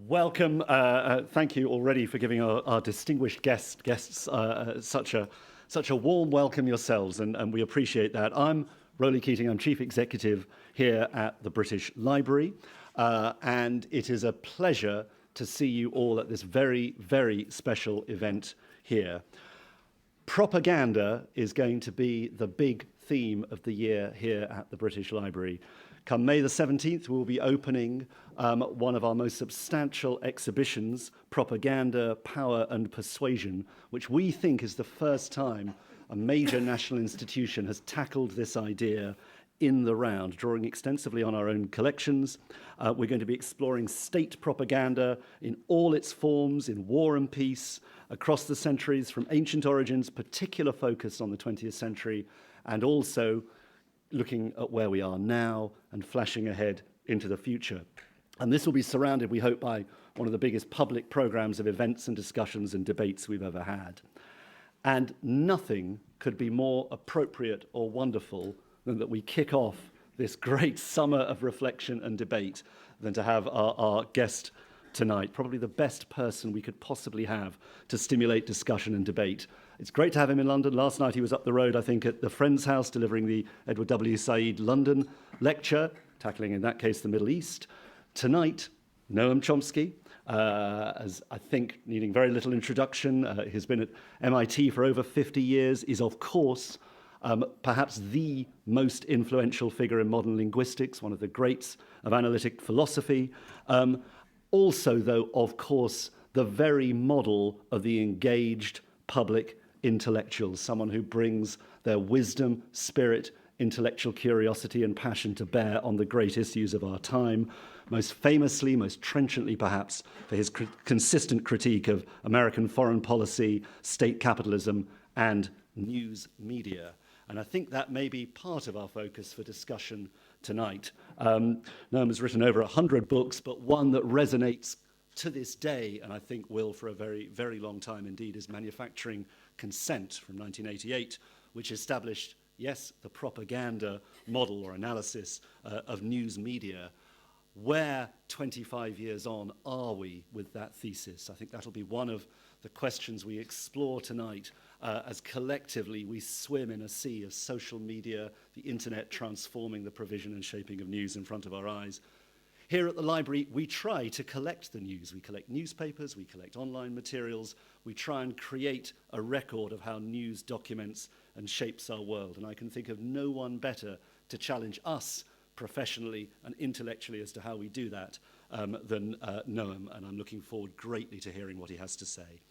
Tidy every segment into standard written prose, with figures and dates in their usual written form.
Welcome. Thank you already for giving our distinguished guests such a warm welcome yourselves, and we appreciate that. I'm Rowley Keating. I'm Chief Executive here at the British Library, and it is a pleasure to see you all at this very, very special event here. Propaganda is going to be the big theme of the year here at the British Library. Come May the 17th, we'll be opening one of our most substantial exhibitions, Propaganda, Power and Persuasion, which we think is the first time a major national institution has tackled this idea in the round, drawing extensively on our own collections. We're going to be exploring state propaganda in all its forms, in war and peace, across the centuries, from ancient origins, particular focus on the 20th century, and also looking at where we are now and flashing ahead into the future. And this will be surrounded, we hope, by one of the biggest public programs of events and discussions and debates we've ever had. And nothing could be more appropriate or wonderful than that we kick off this great summer of reflection and debate than to have our guest tonight, probably the best person we could possibly have to stimulate discussion and debate. It's great to have him in London. Last night he was up the road, I think, at the Friends House, delivering the Edward W. Said London lecture, tackling, in that case, the Middle East. Tonight, Noam Chomsky, as I think needing very little introduction, he's been at MIT for over 50 years, is, of course, perhaps the most influential figure in modern linguistics, one of the greats of analytic philosophy. Also, though, of course, the very model of the engaged public intellectuals, someone who brings their wisdom, spirit, intellectual curiosity and passion to bear on the great issues of our time, most famously, most trenchantly perhaps, for his consistent critique of American foreign policy, state capitalism, and news media. And I think that may be part of our focus for discussion tonight. Noam has written over 100 books, but one that resonates to this day, and I think will for a very, very long time indeed, is Manufacturing Consent from 1988, which established, yes, the propaganda model or analysis of news media. Where 25 years on are we with that thesis? I think that'll be one of the questions we explore tonight as collectively we swim in a sea of social media, the internet transforming the provision and shaping of news in front of our eyes. Here at the library, we try to collect the news. We collect newspapers, we collect online materials, we try and create a record of how news documents and shapes our world. And I can think of no one better to challenge us professionally and intellectually as to how we do that than Noam, and I'm looking forward greatly to hearing what he has to say.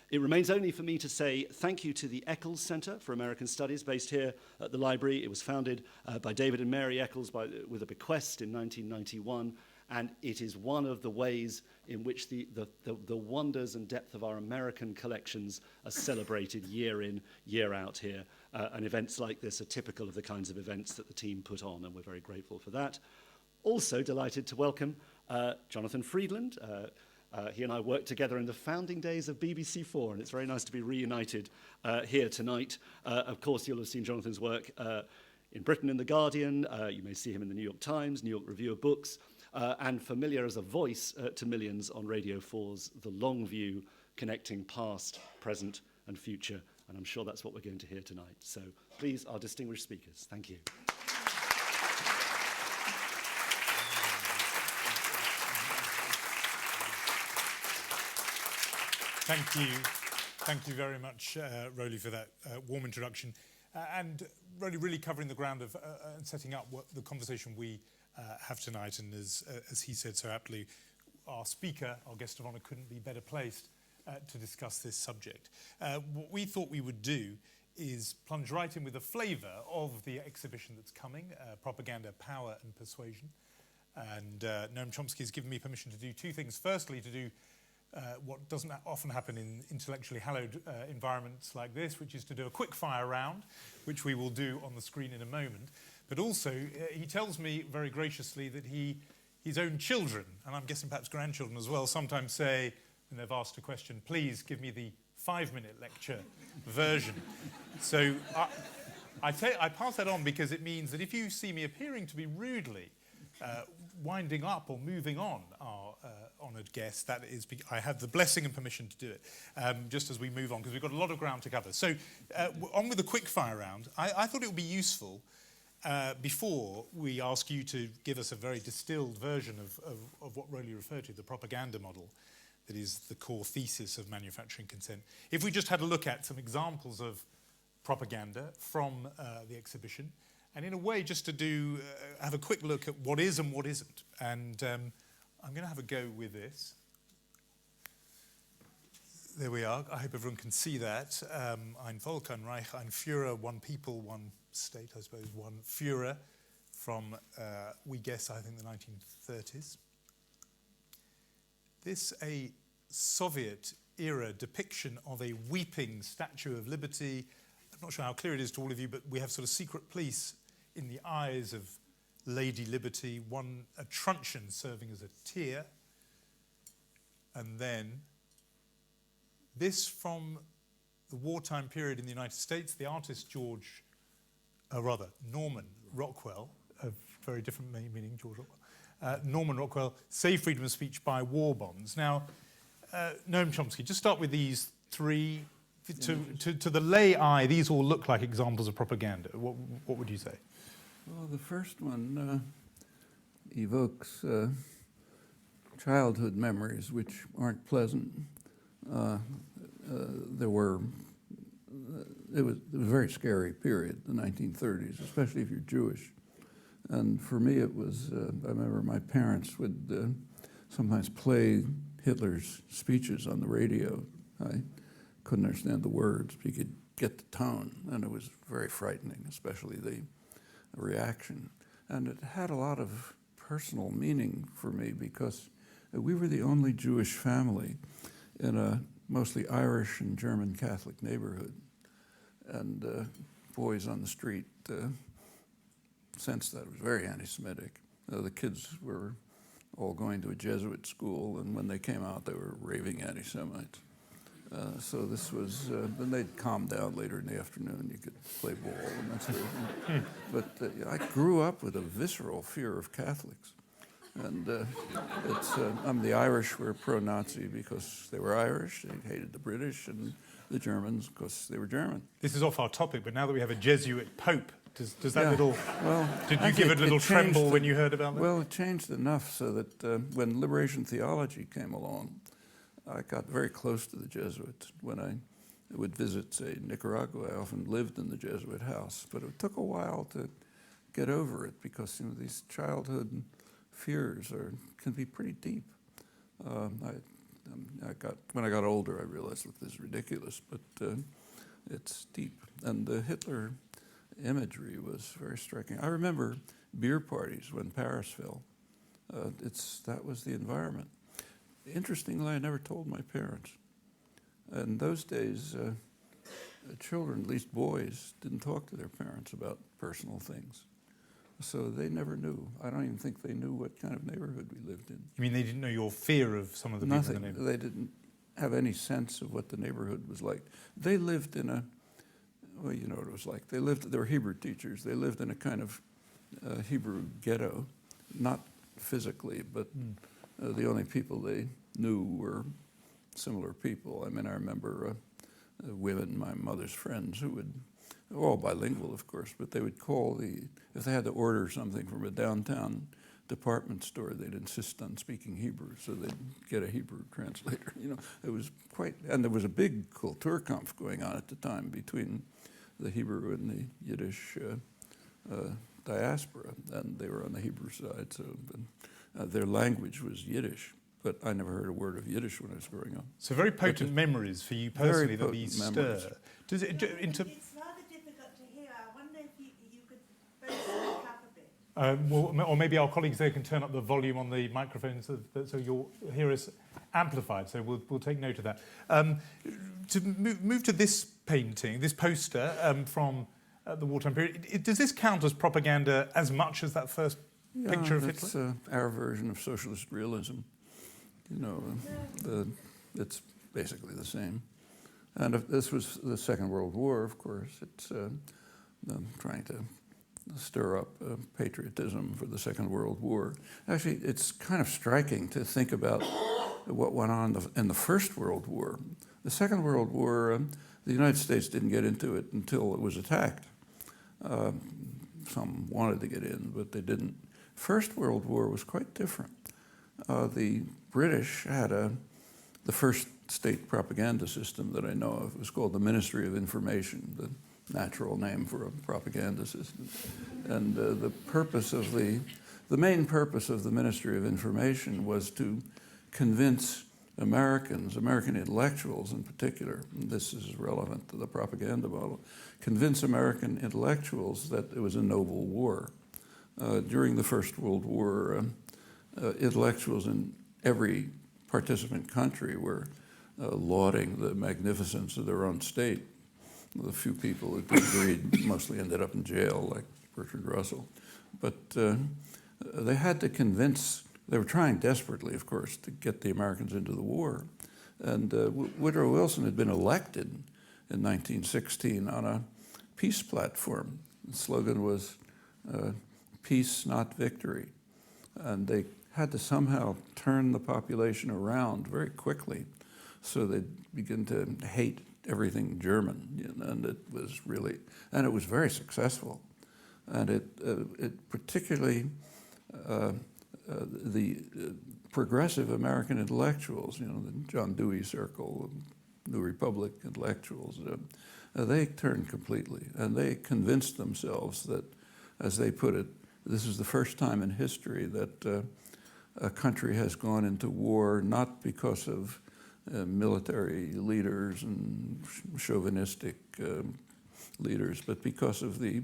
It remains only for me to say thank you to the Eccles Center for American Studies, based here at the library. It was founded by David and Mary Eccles with a bequest in 1991, and it is one of the ways in which the wonders and depth of our American collections are celebrated year in, year out here. And events like this are typical of the kinds of events that the team put on, and we're very grateful for that. Also delighted to welcome Jonathan Freedland. He and I worked together in the founding days of BBC4, and it's very nice to be reunited here tonight. Of course, you'll have seen Jonathan's work in Britain in The Guardian. You may see him in the New York Times, New York Review of Books, and familiar as a voice to millions on Radio 4's The Long View, connecting past, present, and future. And I'm sure that's what we're going to hear tonight. So please, our distinguished speakers, thank you. Thank you. Thank you very much, Rowley, for that warm introduction. And Rowley really covering the ground of and setting up what the conversation we have tonight. And as he said so aptly, our speaker, our guest of honor, couldn't be better placed to discuss this subject. What we thought we would do is plunge right in with a flavour of the exhibition that's coming, Propaganda, Power and Persuasion. And Noam Chomsky has given me permission to do two things. Firstly, to do what doesn't often happen in intellectually hallowed environments like this, which is to do a quick fire round, which we will do on the screen in a moment. But also, he tells me very graciously that his own children, and I'm guessing perhaps grandchildren as well, sometimes say, when they've asked a question, please give me the 5-minute lecture version. So I pass that on because it means that if you see me appearing to be rudely winding up or moving on honoured guest. That is, I have the blessing and permission to do it, just as we move on, because we've got a lot of ground to cover. So on with the quick fire round. I thought it would be useful, before we ask you to give us a very distilled version of what Rowley referred to, the propaganda model, that is the core thesis of manufacturing consent. If we just had a look at some examples of propaganda from the exhibition, and in a way just to do, have a quick look at what is and what isn't. And I'm going to have a go with this. There we are. I hope everyone can see that. Ein Volk, ein Reich, ein Führer, one people, one state, I suppose, one Führer, from, we guess, I think the 1930s. This a Soviet-era depiction of a weeping Statue of Liberty. I'm not sure how clear it is to all of you, but we have sort of secret police in the eyes of Lady Liberty, a truncheon serving as a tear. And then this from the wartime period in the United States, the artist Norman Rockwell, a very different meaning, George Rockwell. Norman Rockwell, Save Freedom of Speech by War Bonds. Now, Noam Chomsky, just start with these three. To the lay eye, these all look like examples of propaganda. What would you say? Well, the first one evokes childhood memories, which aren't pleasant. It was a very scary period, the 1930s, especially if you're Jewish. And for me, it was, I remember my parents would sometimes play Hitler's speeches on the radio. I couldn't understand the words, but you could get the tone, and it was very frightening, especially the reaction. And it had a lot of personal meaning for me because we were the only Jewish family in a mostly Irish and German Catholic neighborhood. And boys on the street sensed that it was very anti-Semitic. The kids were all going to a Jesuit school, and when they came out, they were raving anti-Semites. So this was, then they'd calm down later in the afternoon. You could play ball and that sort of thing. But I grew up with a visceral fear of Catholics. And the Irish were pro-Nazi because they were Irish. They hated the British, and the Germans because they were German. This is off our topic, but now that we have a Jesuit Pope, does that little... Well, did you give it a little tremble when you heard about that? Well, it changed enough so that when liberation theology came along, I got very close to the Jesuits. When I would visit, say, Nicaragua, I often lived in the Jesuit house, but it took a while to get over it because these childhood fears can be pretty deep. When I got older, I realized that this is ridiculous, but it's deep. And the Hitler imagery was very striking. I remember beer parties when Paris fell. That was the environment. Interestingly, I never told my parents. In those days, children, at least boys, didn't talk to their parents about personal things. So they never knew. I don't even think they knew what kind of neighborhood we lived in. You mean they didn't know your fear of some of the people in the neighborhood? They didn't have any sense of what the neighborhood was like. They lived in well, you know what it was like. They were Hebrew teachers. They lived in a kind of Hebrew ghetto, not physically, but the only people they knew were similar people. I mean, I remember women, my mother's friends, who would, all bilingual, of course, but they would call if they had to order something from a downtown department store, they'd insist on speaking Hebrew, so they'd get a Hebrew translator. It was and there was a big Kulturkampf going on at the time between the Hebrew and the Yiddish diaspora, and they were on the Hebrew side, so their language was Yiddish, but I never heard a word of Yiddish when I was growing up. So very potent memories for you personally that these stir. It's rather difficult to hear. I wonder if you could both speak up a bit. Or maybe our colleagues there can turn up the volume on the microphone so you'll hear us amplified. So we'll take note of that. To move to this painting, this poster from the wartime period, does this count as propaganda as much as that first picture of Hitler? It's our version of socialist realism. It's basically the same. And if this was the Second World War, of course. It's trying to stir up patriotism for the Second World War. Actually, it's kind of striking to think about what went on in the First World War. The Second World War, the United States didn't get into it until it was attacked. Some wanted to get in, but they didn't. First World War was quite different. The British had the first state propaganda system that I know of. It was called the Ministry of Information, the natural name for a propaganda system. And the main purpose of the Ministry of Information was to convince Americans, American intellectuals in particular, and this is relevant to the propaganda model, convince American intellectuals that it was a noble war. During the First World War, intellectuals in every participant country were lauding the magnificence of their own state. The few people who disagreed mostly ended up in jail, like Bertrand Russell. But they had to convince, they were trying desperately, of course, to get the Americans into the war. And Woodrow Wilson had been elected in 1916 on a peace platform. The slogan was, peace, not victory. And they had to somehow turn the population around very quickly so they'd begin to hate everything German, and it was very successful. And it particularly, the progressive American intellectuals, the John Dewey Circle, New Republic intellectuals, they turned completely, and they convinced themselves that, as they put it, this is the first time in history that a country has gone into war not because of military leaders and chauvinistic leaders, but because of the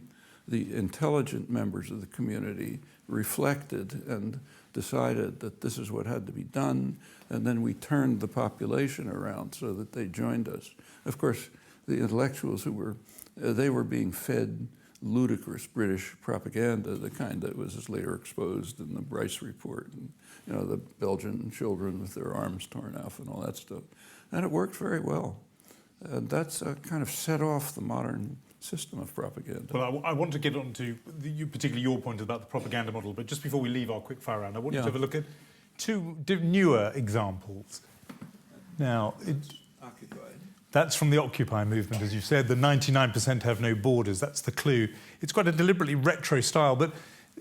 intelligent members of the community reflected and decided that this is what had to be done, and then we turned the population around so that they joined us. Of course, the intellectuals they were being fed ludicrous British propaganda, the kind that was later exposed in the Bryce Report, and the Belgian children with their arms torn off and all that stuff. And it worked very well. And that's kind of set off the modern system of propaganda. Well, I want to get on to particularly your point about the propaganda model, but just before we leave our quick fire round, I want you to have a look at two newer examples. Now, Occupied. That's from the Occupy movement, as you said. The 99% have no borders. That's the clue. It's quite a deliberately retro style, but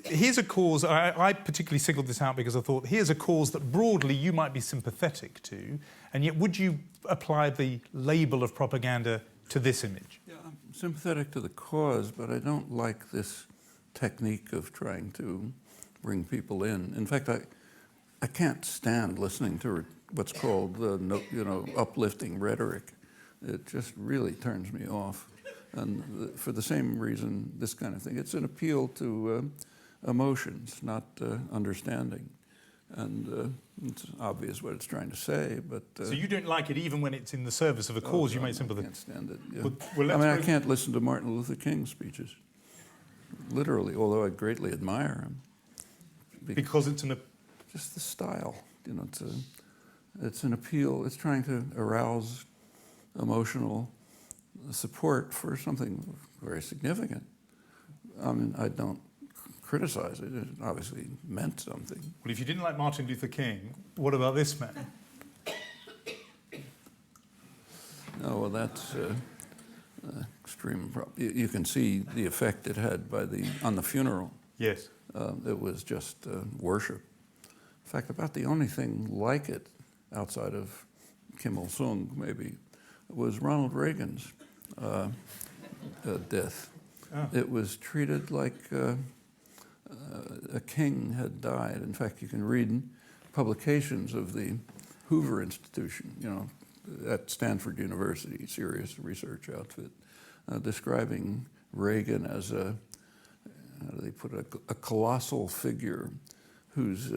here's a cause. I particularly singled this out because I thought, here's a cause that broadly you might be sympathetic to, and yet would you apply the label of propaganda to this image? Yeah, I'm sympathetic to the cause, but I don't like this technique of trying to bring people in. In fact, I can't stand listening to what's called uplifting rhetoric. It just really turns me off. And for the same reason, this kind of thing. It's an appeal to emotions, not understanding. And it's obvious what it's trying to say, but... so you don't like it even when it's in the service of a cause you may sympathize? I can't stand it. Yeah. Well, I can't listen to Martin Luther King's speeches, literally, although I greatly admire him. Because it's just the style. It's an appeal. It's trying to arouse emotional support for something very significant. I mean, I don't criticize it. It obviously meant something. Well, if you didn't like Martin Luther King, what about this man? Oh, well, that's extreme. You can see the effect it had on the funeral. Yes. It was just worship. In fact, about the only thing like it outside of Kim Il-sung, maybe, was Ronald Reagan's death. Oh. It was treated like a king had died. In fact, you can read publications of the Hoover Institution, at Stanford University, serious research outfit, describing Reagan as how do they put it, a colossal figure whose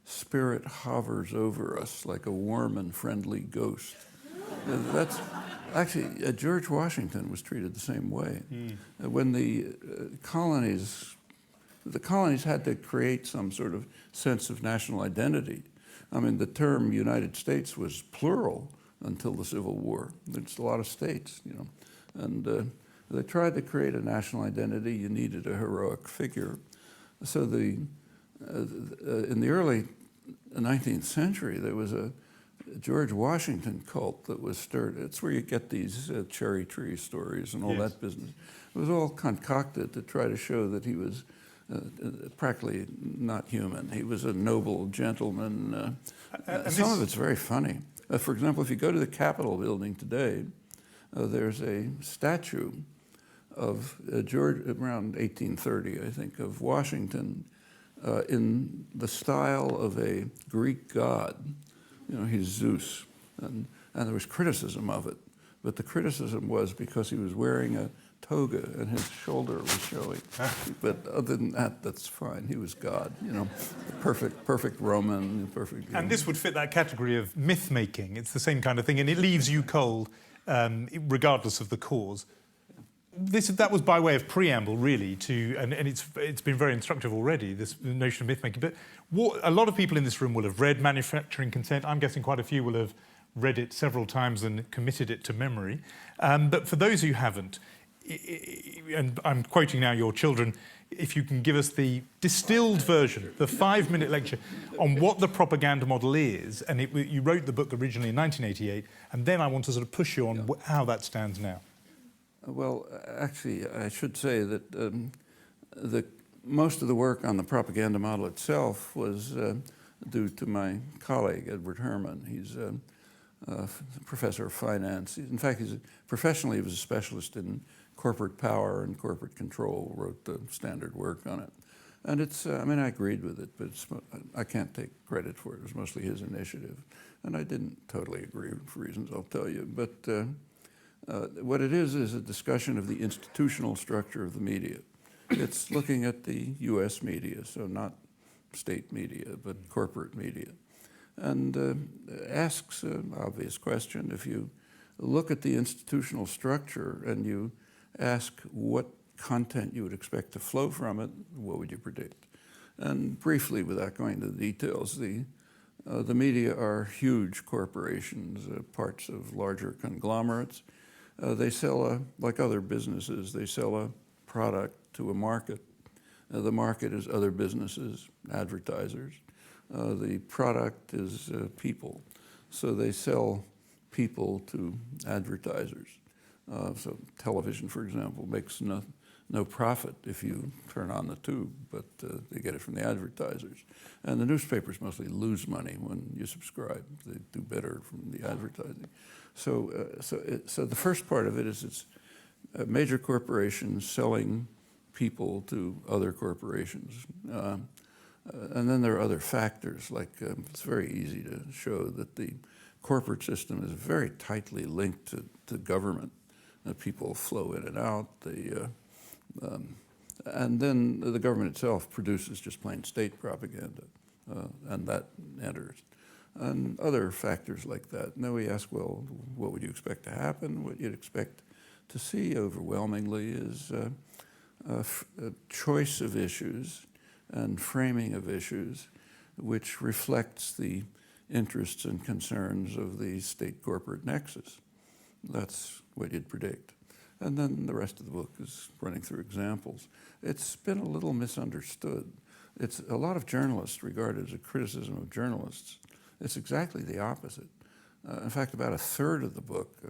spirit hovers over us like a warm and friendly ghost. That's actually, George Washington was treated the same way. When the colonies had to create some sort of sense of national identity. I mean, the term United States was plural until the Civil War. There's a lot of states, and They tried to create a national identity. You needed a heroic figure. So in the early 19th century, there was a George Washington cult that was stirred. It's where you get these cherry tree stories and all that business. It was all concocted to try to show that he was practically not human. He was a noble gentleman. Some of it's very funny. For example, if you go to the Capitol building today, there's a statue of George around 1830, I think, of Washington in the style of a Greek god. You know, he's Zeus. And there was criticism of it. But the criticism was because he was wearing a toga and his shoulder was showing. But other than that, that's fine. He was God, you know, perfect Roman, perfect. And this would fit that category of myth making. It's the same kind of thing, and it leaves you cold, regardless of the cause. That was by way of preamble, really, and it's been very instructive already, this notion of myth making. But a lot of people in this room will have read Manufacturing Consent. I'm guessing quite a few will have read it several times and committed it to memory. But for those who haven't, and I'm quoting now your children, if you can give us the distilled version, the 5-minute lecture on what the propaganda model is, and you wrote the book originally in 1988, and then I want to sort of push you on how that stands now. Well, actually, I should say that most of the work on the propaganda model itself was due to my colleague, Edward Herman. He's a professor of finance. In fact, professionally, he was a specialist in corporate power and corporate control, wrote the standard work on it. And I mean, I agreed with it, but I can't take credit for it. It was mostly his initiative. And I didn't totally agree for reasons I'll tell you. But what it is a discussion of the institutional structure of the media. It's looking at the U.S. media, so not state media, but corporate media. And asks an obvious question. If you look at the institutional structure and you ask what content you would expect to flow from it, what would you predict? And briefly, without going into the details, the media are huge corporations, parts of larger conglomerates. They sell, like other businesses, they sell a product to a market. The market is other businesses, advertisers. The product is people. So they sell people to advertisers. So television, for example, makes no profit if you turn on the tube, but they get it from the advertisers. And the newspapers mostly lose money when you subscribe. They do better from the advertising. So the first part of it is it's major corporations selling people to other corporations. And then there are other factors, like it's very easy to show that the corporate system is very tightly linked to government. People flow in and out. And then the government itself produces just plain state propaganda, and that enters. And other factors like that. Now we ask, well, what would you expect to happen? What you'd expect to see overwhelmingly is a choice of issues and framing of issues which reflects the interests and concerns of the state corporate nexus. That's what you'd predict. And then the rest of the book is running through examples. It's been a little misunderstood. It's a lot of journalists regard it as a criticism of journalists. It's exactly the opposite. In fact, about a third of the book,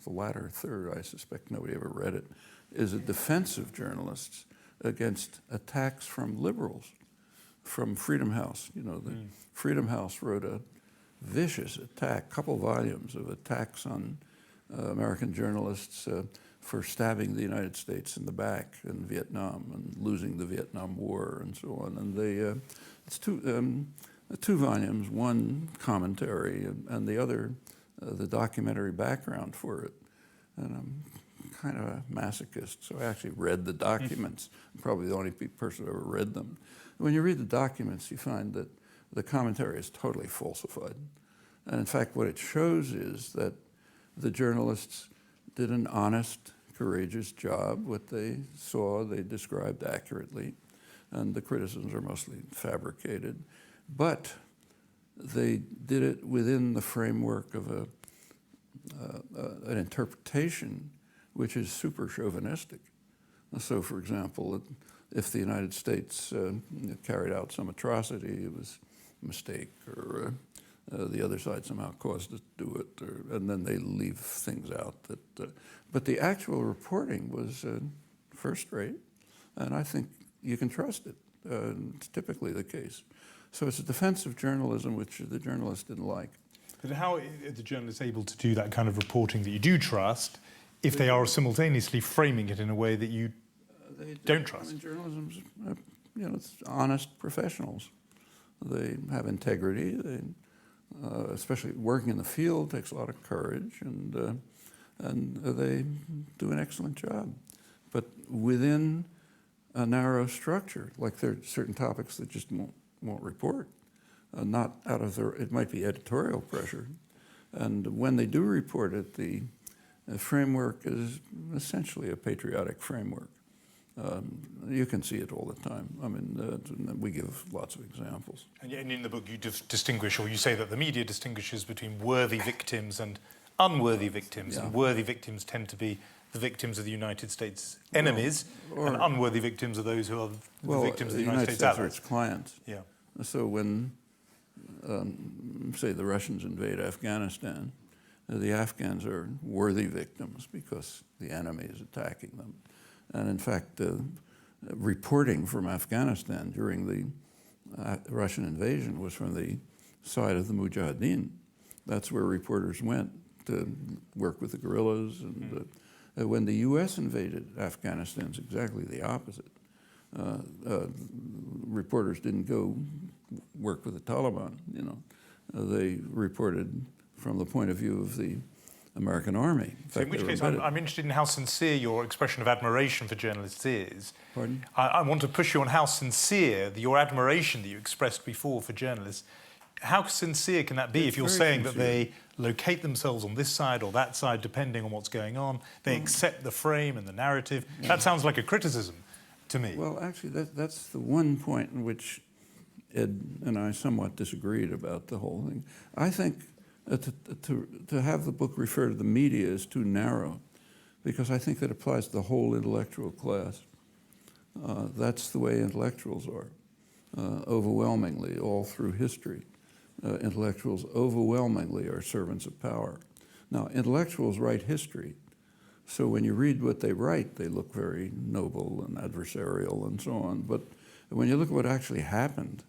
the latter third, I suspect nobody ever read it, is a defense of journalists against attacks from liberals, from Freedom House. You know, the Freedom House wrote a vicious attack, couple volumes of attacks on American journalists for stabbing the United States in the back in Vietnam and losing the Vietnam War and so on. And it's two volumes, one commentary and the other the documentary background for it. And I'm kind of a masochist, so I actually read the documents. I'm probably the only person who ever read them. When you read the documents, you find that the commentary is totally falsified. And in fact, what it shows is that the journalists did an honest, courageous job. What they saw, they described accurately, and the criticisms are mostly fabricated. But they did it within the framework of an interpretation which is super chauvinistic. So, for example, if the United States carried out some atrocity, it was a mistake, or the other side somehow caused it to do it, and then they leave things out. But the actual reporting was first rate, and I think you can trust it. It's typically the case. So it's a defense of journalism which the journalists didn't like. But how are the journalists able to do that kind of reporting that you do trust if they are simultaneously framing it in a way that you don't trust? I mean, journalism's, it's honest professionals. They have integrity. They, especially working in the field, takes a lot of courage, and they do an excellent job. But within a narrow structure, like there are certain topics that just won't report, not out of their, it might be editorial pressure. And when they do report it, the framework is essentially a patriotic framework. You can see it all the time. I mean, we give lots of examples. And in the book you distinguish, or you say that the media distinguishes between worthy victims and unworthy victims. Yeah. And worthy victims tend to be the victims of the United States enemies, and unworthy victims are those who are the victims of the United States are allies. its clients. Yeah. So when, say, the Russians invade Afghanistan, the Afghans are worthy victims because the enemy is attacking them. And in fact, reporting from Afghanistan during the Russian invasion was from the side of the Mujahideen. That's where reporters went to work with the guerrillas. And when the U.S. invaded Afghanistan, it's exactly the opposite. Reporters didn't go work with the Taliban, they reported from the point of view of the American army. So in which case, I'm interested in how sincere your expression of admiration for journalists is. Pardon? I want to push you on how sincere your admiration that you expressed before for journalists. How sincere can that be if you're saying that they locate themselves on this side or that side, depending on what's going on? They accept the frame and the narrative. Yeah. That sounds like a criticism to me. Well, actually, that's the one point in which Ed and I somewhat disagreed about the whole thing. I think to have the book refer to the media is too narrow, because I think that applies to the whole intellectual class. That's the way intellectuals are, overwhelmingly, all through history. Intellectuals overwhelmingly are servants of power. Now, intellectuals write history, so when you read what they write, they look very noble and adversarial and so on. But when you look at what actually happened,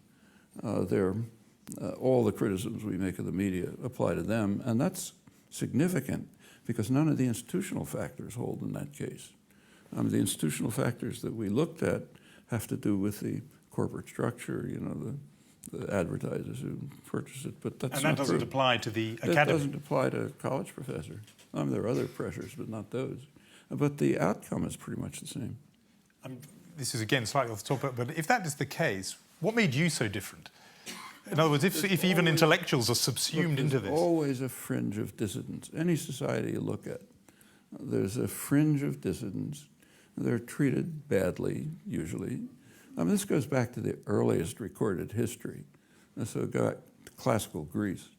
all the criticisms we make of the media apply to them, and that's significant because none of the institutional factors hold in that case. The institutional factors that we looked at have to do with the corporate structure, the advertisers who purchase it, but that's not true. And that doesn't apply to the academy? That doesn't apply to a college professor. There are other pressures, but not those. But the outcome is pretty much the same. This is, again, slightly off the topic, but if that is the case, what made you so different? In other words, if even intellectuals are subsumed into this. There's always a fringe of dissidents. Any society you look at, there's a fringe of dissidents. They're treated badly, usually. This goes back to the earliest recorded history. So classical Greece.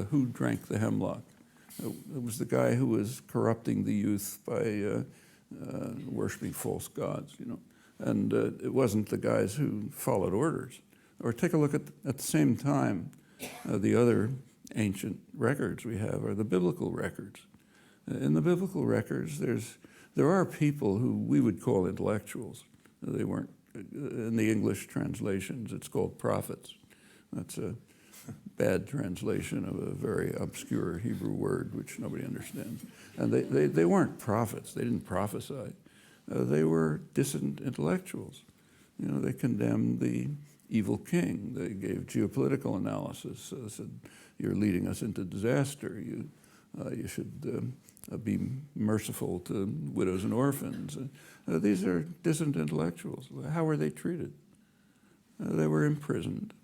Who drank the hemlock? It was the guy who was corrupting the youth by worshiping false gods, And it wasn't the guys who followed orders. Or take a look at the same time, the other ancient records we have are the biblical records. In the biblical records, there are people who we would call intellectuals. They weren't, in the English translations, it's called prophets. That's a bad translation of a very obscure Hebrew word, which nobody understands. And they weren't prophets. They didn't prophesy. They were dissident intellectuals. They condemned the evil king. They gave geopolitical analysis. Said, you're leading us into disaster. You should be merciful to widows and orphans. These are dissident intellectuals. How were they treated? They were imprisoned,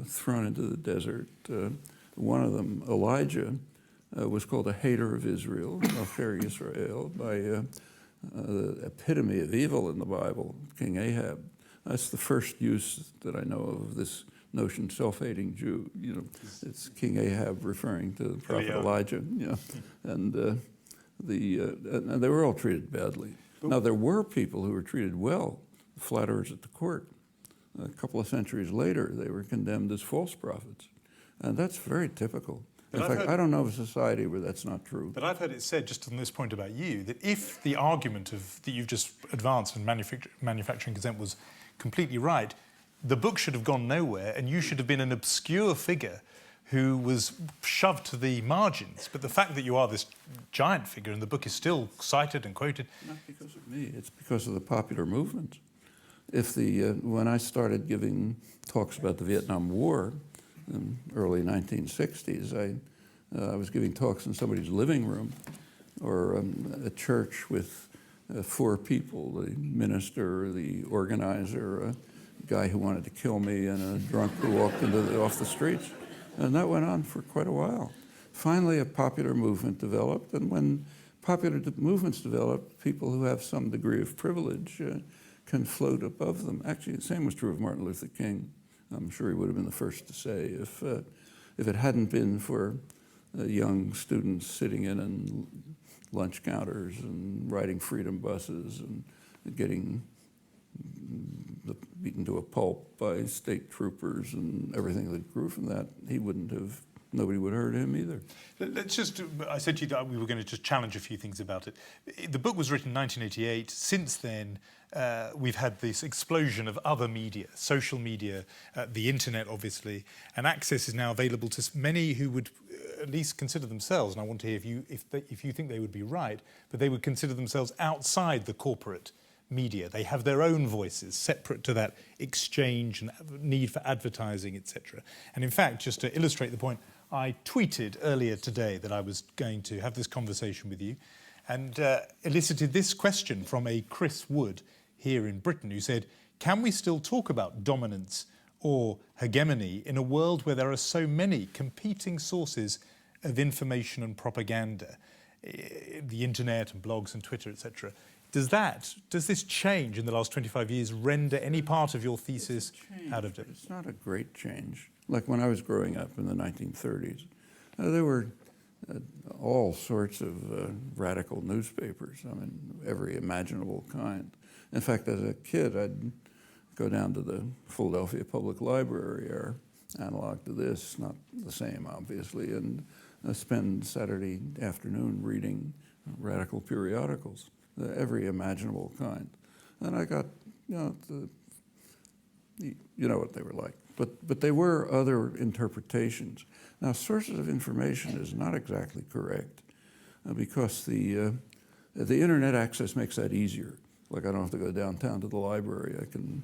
thrown into the desert. One of them, Elijah, was called a hater of Israel, Ofer Yisrael, by the epitome of evil in the Bible, King Ahab. That's the first use that I know of this notion, self-hating Jew. It's King Ahab referring to the prophet Elijah. And And they were all treated badly. Now, there were people who were treated well, flatterers at the court. A couple of centuries later, they were condemned as false prophets. And that's very typical. In fact, I don't know of a society where that's not true. But I've heard it said, just on this point about you, that if the argument that you've just advanced in manufacturing consent was completely right, the book should have gone nowhere and you should have been an obscure figure who was shoved to the margins. But the fact that you are this giant figure and the book is still cited and quoted... Not because of me, it's because of the popular movement. When I started giving talks about the Vietnam War in early 1960s, I was giving talks in somebody's living room or a church with 4 people, the minister, the organizer, a guy who wanted to kill me, and a drunk who walked off the streets. And that went on for quite a while. Finally, a popular movement developed, and when popular movements develop, people who have some degree of privilege can float above them. Actually, the same was true of Martin Luther King. I'm sure he would have been the first to say, if it hadn't been for young students sitting in lunch counters and riding freedom buses and getting beaten to a pulp by state troopers and everything that grew from that, nobody would have heard him either. Let's just, I said to you that we were going to just challenge a few things about it. The book was written in 1988. Since then, we've had this explosion of other media, social media, the internet, obviously, and access is now available to many who would at least consider themselves, and I want to hear if you think they would be right, but they would consider themselves outside the corporate media. They have their own voices separate to that exchange and need for advertising, etc. And in fact, just to illustrate the point, I tweeted earlier today that I was going to have this conversation with you and elicited this question from a Chris Wood here in Britain who said, can we still talk about dominance or hegemony in a world where there are so many competing sources of information and propaganda, the internet and blogs and Twitter, etc.? Does this change in the last 25 years render any part of your thesis out of date? It's not a great change. Like when I was growing up in the 1930s, there were all sorts of radical newspapers, I mean, every imaginable kind. In fact, as a kid, I'd go down to the Philadelphia Public Library, or analog to this, not the same, obviously, and spend Saturday afternoon reading radical periodicals. Every imaginable kind. And I got, you know what they were like. But they were other interpretations. Now, sources of information is not exactly correct because the internet access makes that easier. Like I don't have to go downtown to the library. I can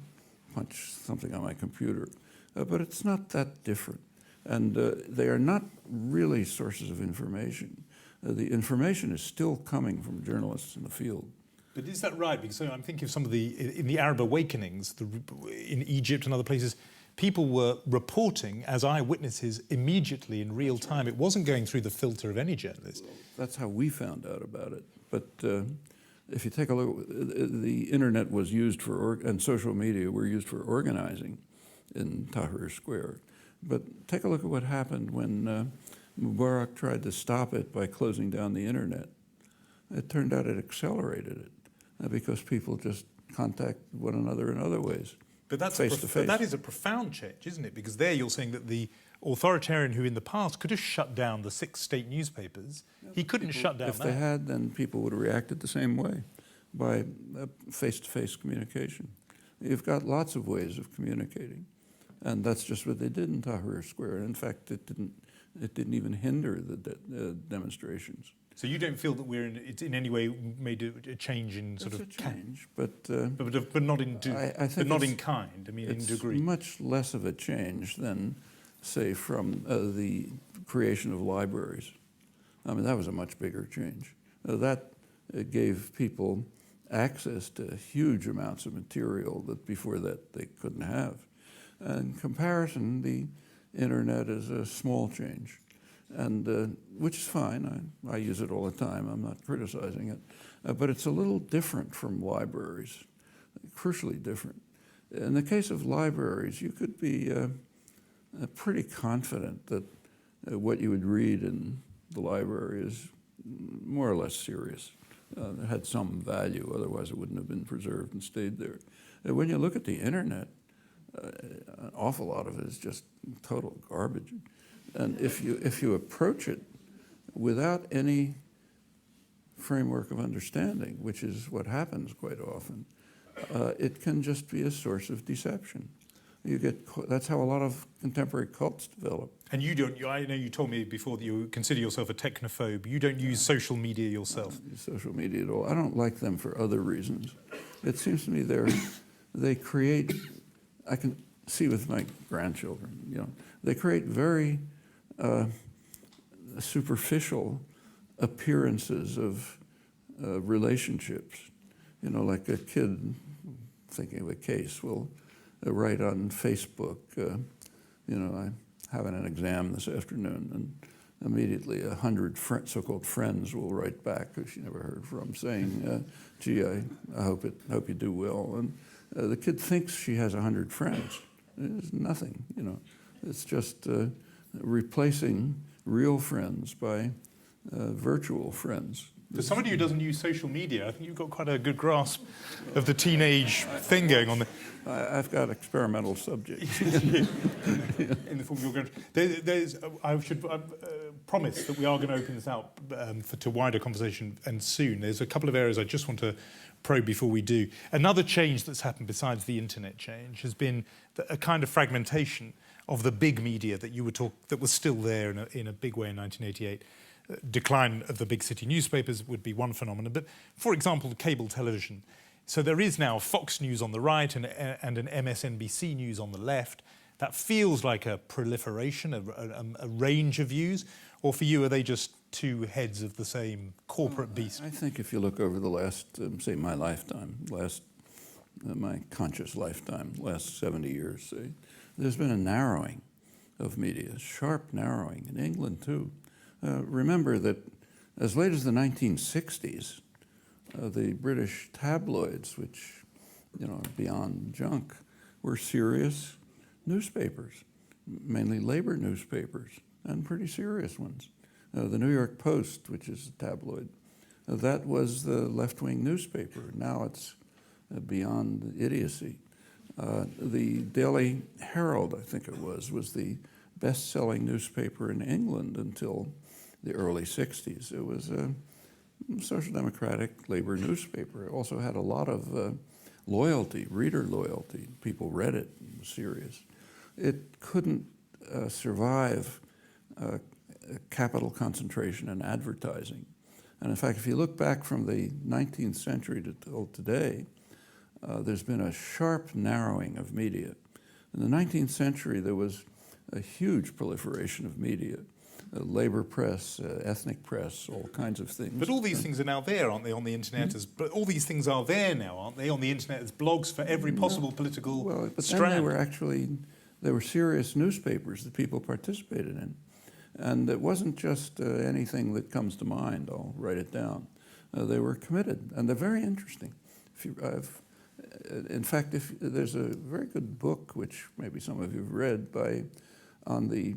punch something on my computer. But it's not that different. And they are not really sources of information. The information is still coming from journalists in the field. But is that right? Because I'm thinking of some of in the Arab awakenings, in Egypt and other places, people were reporting as eyewitnesses immediately in real time. It wasn't going through the filter of any journalist. Well, that's how we found out about it. But if you take a look, the internet was used and social media were used for organizing in Tahrir Square. But take a look at what happened when Mubarak tried to stop it by closing down the internet. It turned out it accelerated it because people just contact one another in other ways. But that's face to face. That is a profound change, isn't it? Because there you're saying that the authoritarian who in the past could have shut down the 6 state newspapers, he couldn't shut down that. If they had, then people would have reacted the same way, by face-to-face communication. You've got lots of ways of communicating. And that's just what they did in Tahrir Square. In fact, it didn't even hinder the demonstrations. So you don't feel that it's in any way made a change in sort of a change, but not in kind. I mean, in degree. It's much less of a change than, say, from the creation of libraries. I mean, that was a much bigger change. That gave people access to huge amounts of material that before that they couldn't have. In comparison, the internet is a small change, and which is fine. I use it all the time. I'm not criticizing it. But it's a little different from libraries, crucially different. In the case of libraries, you could be pretty confident that what you would read in the library is more or less serious. It had some value, otherwise it wouldn't have been preserved and stayed there. When you look at the internet, an awful lot of it is just total garbage. And if you approach it without any framework of understanding, which is what happens quite often, it can just be a source of deception. That's how a lot of contemporary cults develop. And you don't, I know you told me before that you consider yourself a technophobe. You don't use social media yourself. I don't use social media at all. I don't like them for other reasons. It seems to me they create, I can see with my grandchildren, they create very superficial appearances of relationships. Like a kid, thinking of a case, will write on Facebook, I'm having an exam this afternoon, and immediately 100 so-called friends will write back, who she never heard from, saying, gee, I hope you do well. And the kid thinks she has 100 friends. It's nothing, It's just replacing real friends by virtual friends. For somebody who doesn't use social media, I think you've got quite a good grasp of the teenage thing going on there. I've got experimental subjects. In the form of your grandchildren. I should promise that we are going to open this out to wider conversation and soon. There's a couple of areas I just want to probe before we do. Another change that's happened besides the internet change has been a kind of fragmentation of the big media that was still there in a big way in 1988. Decline of the big city newspapers would be one phenomenon, but for example, cable television. So there is now Fox News on the right and an MSNBC News on the left. That feels like a proliferation, a range of views, or for you, are they just two heads of the same corporate beast? I think if you look over the last, say, my lifetime, my conscious lifetime, last 70 years, say, there's been a narrowing of media, sharp narrowing, in England too. Remember that as late as the 1960s, the British tabloids, which are beyond junk, were serious newspapers, mainly labor newspapers, and pretty serious ones. The New York Post, which is a tabloid, that was the left-wing newspaper. Now it's beyond idiocy. The Daily Herald, I think it was the best-selling newspaper in England until the early 60s. It was a social democratic labor newspaper. It also had a lot of loyalty, reader loyalty. People read it. It was serious. It couldn't survive capital concentration in advertising. And in fact, if you look back from the 19th century till today, there's been a sharp narrowing of media. In the 19th century, there was a huge proliferation of media. Labor press, ethnic press, all kinds of things. But all these things are now there, aren't they, on the internet? But all these things are there now, aren't they, on the internet as blogs for every possible political strand? Then they were serious newspapers that people participated in. And it wasn't just anything that comes to mind, I'll write it down. They were committed, and they're very interesting. In fact, there's a very good book, which maybe some of you have read, on the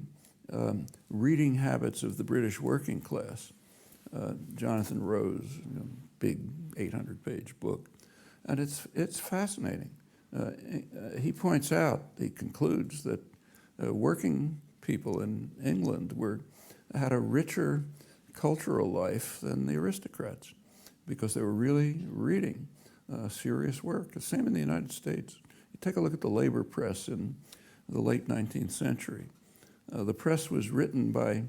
reading habits of the British working class. Jonathan Rose, big 800-page book, and it's fascinating. He points out, he concludes that working people in England had a richer cultural life than the aristocrats because they were really reading serious work. The same in the United States. You take a look at the labor press in the late 19th century. The press was written by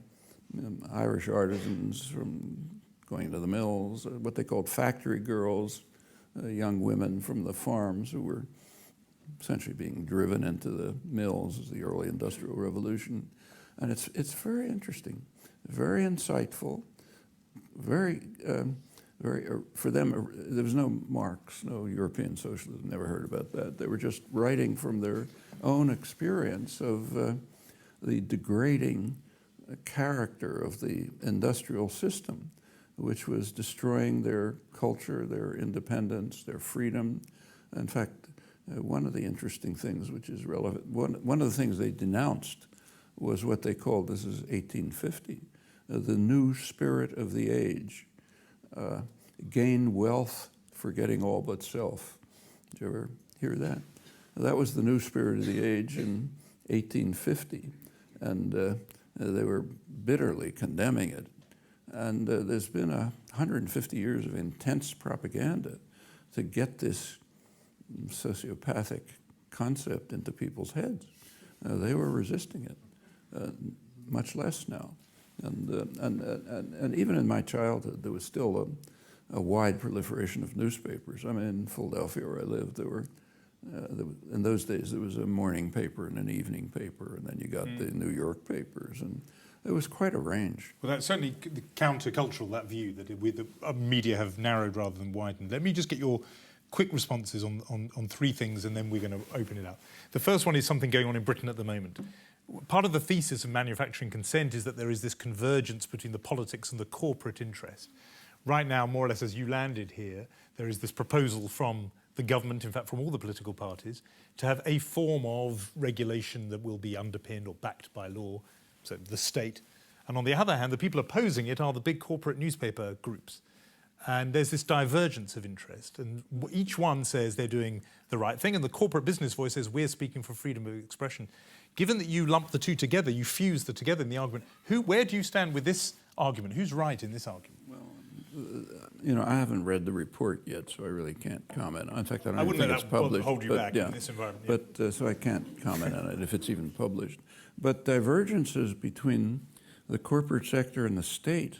Irish artisans from going to the mills, what they called factory girls, young women from the farms who were essentially being driven into the mills as the early Industrial Revolution. And it's very interesting, very insightful, very for them, there was no Marx, no European socialism, never heard about that. They were just writing from their own experience of the degrading character of the industrial system, which was destroying their culture, their independence, their freedom. In fact, one of the interesting things which is relevant, one of the things they denounced was what they called, this is 1850, the new spirit of the age. Gain wealth, forgetting all but self. Did you ever hear that? That was the new spirit of the age in 1850, and they were bitterly condemning it. And there's been 150 years of intense propaganda to get this sociopathic concept into people's heads. They were resisting it, much less now. And even in my childhood, there was still a wide proliferation of newspapers. I mean, in Philadelphia, where I lived, in those days, there was a morning paper and an evening paper, and then you got the New York papers, and it was quite a range. Well, that's certainly countercultural, that view that the media have narrowed rather than widened. Let me just get your quick responses on three things, and then we're going to open it up. The first one is something going on in Britain at the moment. Part of the thesis of manufacturing consent is that there is this convergence between the politics and the corporate interest. Right now, more or less as you landed here, there is this proposal from the government, in fact from all the political parties, to have a form of regulation that will be underpinned or backed by law, so the state. And on the other hand, the people opposing it are the big corporate newspaper groups. And there's this divergence of interest. And each one says they're doing the right thing. And the corporate business voice says, we're speaking for freedom of expression. Given that you lump the two together, you fuse them together in the argument, where do you stand with this argument? Who's right in this argument? Well, I haven't read the report yet, so I really can't comment. In fact, I don't wouldn't think let it's that published. hold you back in this environment. Yeah. But so I can't comment on it if it's even published. But divergences between the corporate sector and the state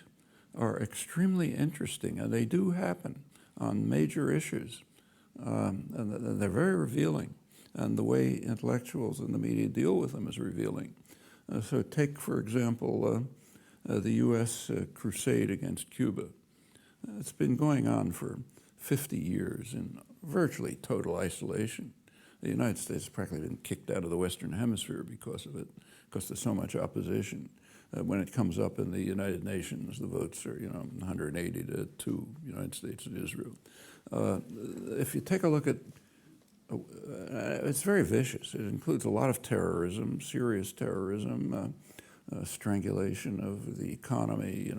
are extremely interesting, and they do happen on major issues. And they're very revealing, and the way intellectuals and the media deal with them is revealing. So take, for example, the U.S. crusade against Cuba. It's been going on for 50 years in virtually total isolation. The United States has practically been kicked out of the Western Hemisphere because of it, because there's so much opposition. When it comes up in the United Nations, the votes are, 180 to 2, United States and Israel. If you take a look at, it's very vicious. It includes a lot of terrorism, serious terrorism, strangulation of the economy,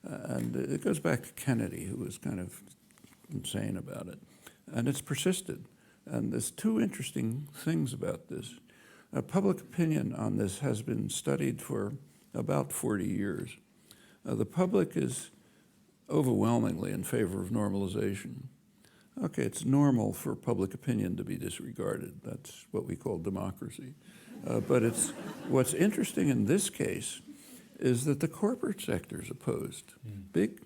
and it goes back to Kennedy, who was kind of insane about it. And it's persisted. And there's two interesting things about this. Public opinion on this has been studied for about 40 years. The public is overwhelmingly in favor of normalization. Okay, it's normal for public opinion to be disregarded. That's what we call democracy. But what's interesting in this case is that the corporate sector is opposed. Big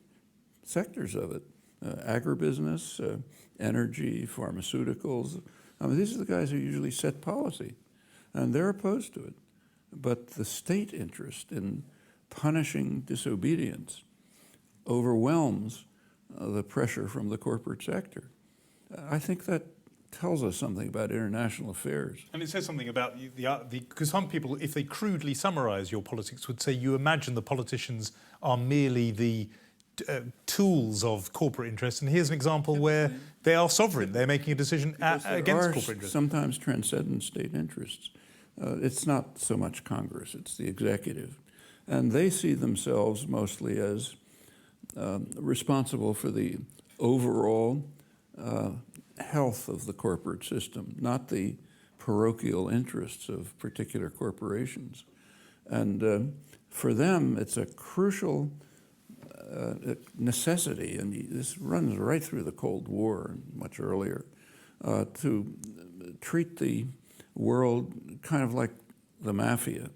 sectors of it, agribusiness, energy, pharmaceuticals. I mean, these are the guys who usually set policy, and they're opposed to it. But the state interest in punishing disobedience overwhelms the pressure from the corporate sector. I think that tells us something about international affairs. And it says something about because some people, if they crudely summarize your politics, would say you imagine the politicians are merely the tools of corporate interests. And here's an example where they are sovereign. They're making a decision against corporate interests. Sometimes transcendent state interests. It's not so much Congress, it's the executive. And they see themselves mostly as responsible for the overall health of the corporate system, not the parochial interests of particular corporations. And for them, it's a crucial necessity, and this runs right through the Cold War and much earlier, to treat the world kind of like the mafia.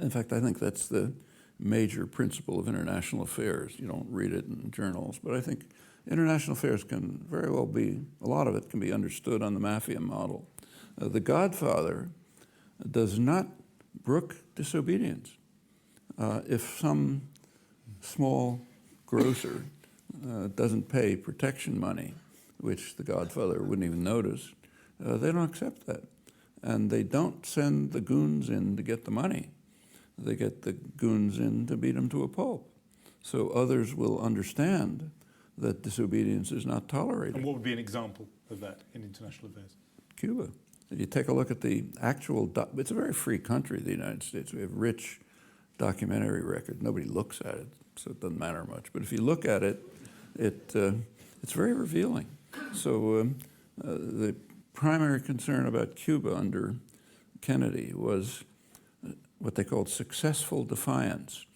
In fact, I think that's the major principle of international affairs. You don't read it in journals, but I think international affairs can very well be, a lot of it can be understood on the mafia model. The Godfather does not brook disobedience. If some small grocer doesn't pay protection money, which the Godfather wouldn't even notice, they don't accept that. And they don't send the goons in to get the money. They get the goons in to beat them to a pulp. So others will understand that disobedience is not tolerated. And what would be an example of that in international affairs? Cuba. If you take a look at the actual, it's a very free country, the United States. We have rich documentary record. Nobody looks at it, so it doesn't matter much. But if you look at it, it's very revealing. So the primary concern about Cuba under Kennedy was what they called successful defiance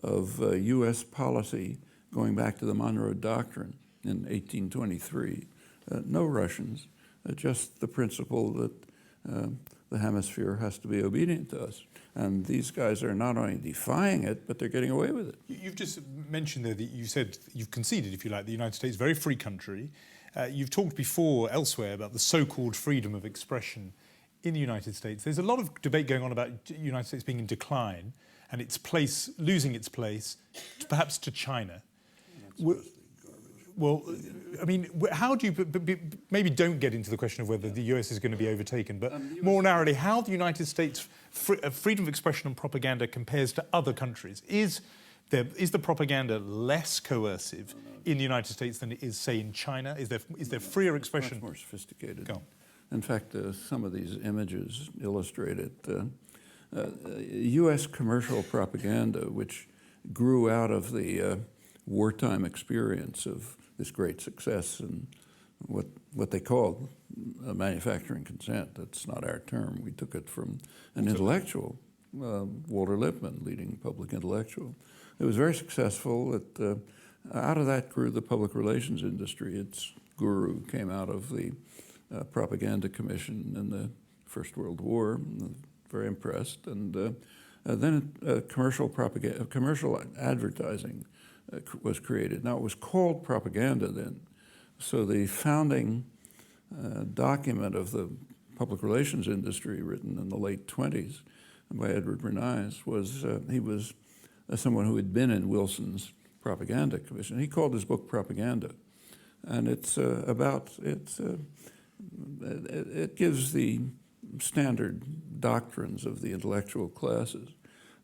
of U.S. policy going back to the Monroe Doctrine in 1823. No Russians, just the principle that the hemisphere has to be obedient to us. And these guys are not only defying it, but they're getting away with it. You've just mentioned there that you said you've conceded, if you like, the United States, very free country. You've talked before elsewhere about the so-called freedom of expression in the United States. There's a lot of debate going on about the United States being in decline and its place, losing its place, perhaps to China. Well, I mean, how do you, maybe don't get into the question of whether the US is going to be overtaken, but more narrowly, how the United States' freedom of expression and propaganda compares to other countries? Is the propaganda less coercive in the United States than it is, say, in China? Is there freer expression? Much more sophisticated. Go on. In fact, some of these images illustrate it. U.S. commercial propaganda, which grew out of the wartime experience of this great success and what they called manufacturing consent. That's not our term. We took it from an intellectual, Walter Lippmann, leading public intellectual. It was very successful. Out of that grew the public relations industry. Its guru came out of the Propaganda Commission in the First World War. Very impressed. And then commercial advertising was created. Now, it was called propaganda then. So the founding document of the public relations industry, written in the late 20s by Edward Bernays, was he was someone who had been in Wilson's Propaganda Commission. He called his book Propaganda. And it gives the standard doctrines of the intellectual classes,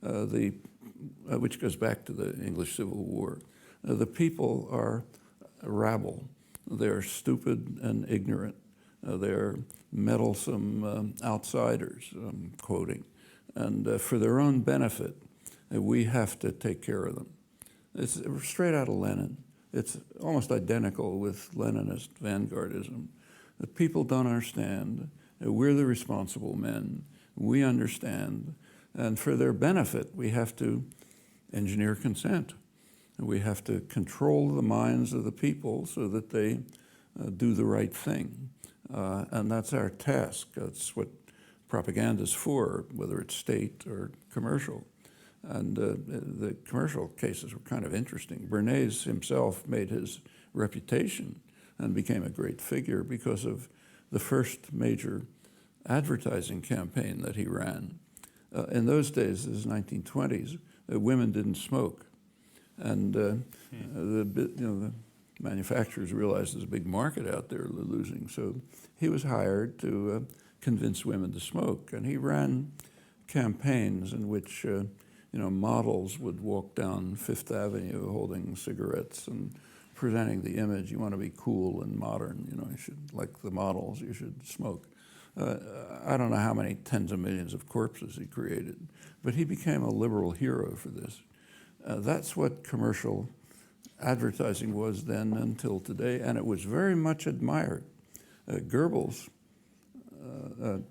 which goes back to the English Civil War. The people are rabble. They're stupid and ignorant. They're meddlesome outsiders, I'm quoting. And for their own benefit, we have to take care of them. It's straight out of Lenin. It's almost identical with Leninist vanguardism. The people don't understand. We're the responsible men. We understand. And for their benefit, we have to engineer consent. We have to control the minds of the people so that they do the right thing. And that's our task. That's what propaganda is for, whether it's state or commercial. And the commercial cases were kind of interesting. Bernays himself made his reputation and became a great figure because of the first major advertising campaign that he ran. In those days, this is 1920s, women didn't smoke. And the manufacturers realized there's a big market out there they're losing. So he was hired to convince women to smoke. And he ran campaigns in which models would walk down Fifth Avenue holding cigarettes and presenting the image. You want to be cool and modern, you should, like the models, you should smoke. I don't know how many tens of millions of corpses he created, but he became a liberal hero for this. That's what commercial advertising was then until today, and it was very much admired. Goebbels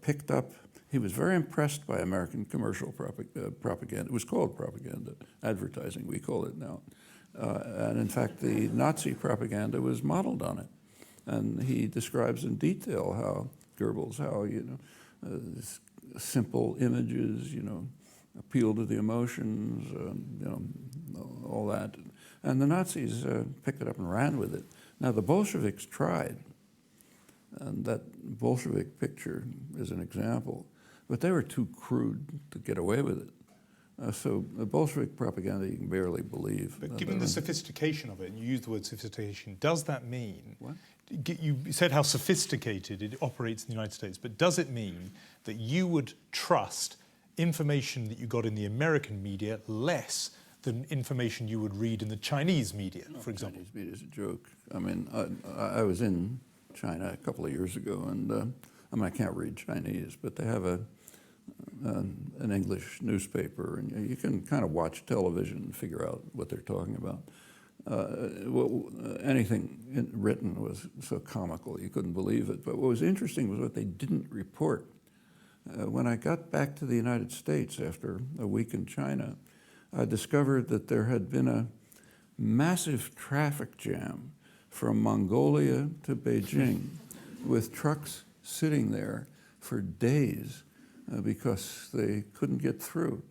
picked up, he was very impressed by American commercial propaganda. It was called propaganda, advertising, we call it now. And in fact, the Nazi propaganda was modeled on it. And he describes in detail how Goebbels, how, simple images, appeal to the emotions, all that. And the Nazis picked it up and ran with it. Now, the Bolsheviks tried, and that Bolshevik picture is an example, but they were too crude to get away with it. So the Bolshevik propaganda you can barely believe. But given the sophistication of it, and you use the word sophistication, does that mean... What? You said how sophisticated it operates in the United States, but does it mean that you would trust information that you got in the American media less than information you would read in the Chinese media, for example? Chinese media is a joke. I mean, I was in China a couple of years ago, and I can't read Chinese, but they have an English newspaper, and you can kind of watch television and figure out what they're talking about. Anything written was so comical, you couldn't believe it. But what was interesting was what they didn't report. When I got back to the United States after a week in China, I discovered that there had been a massive traffic jam from Mongolia to Beijing with trucks sitting there for days because they couldn't get through.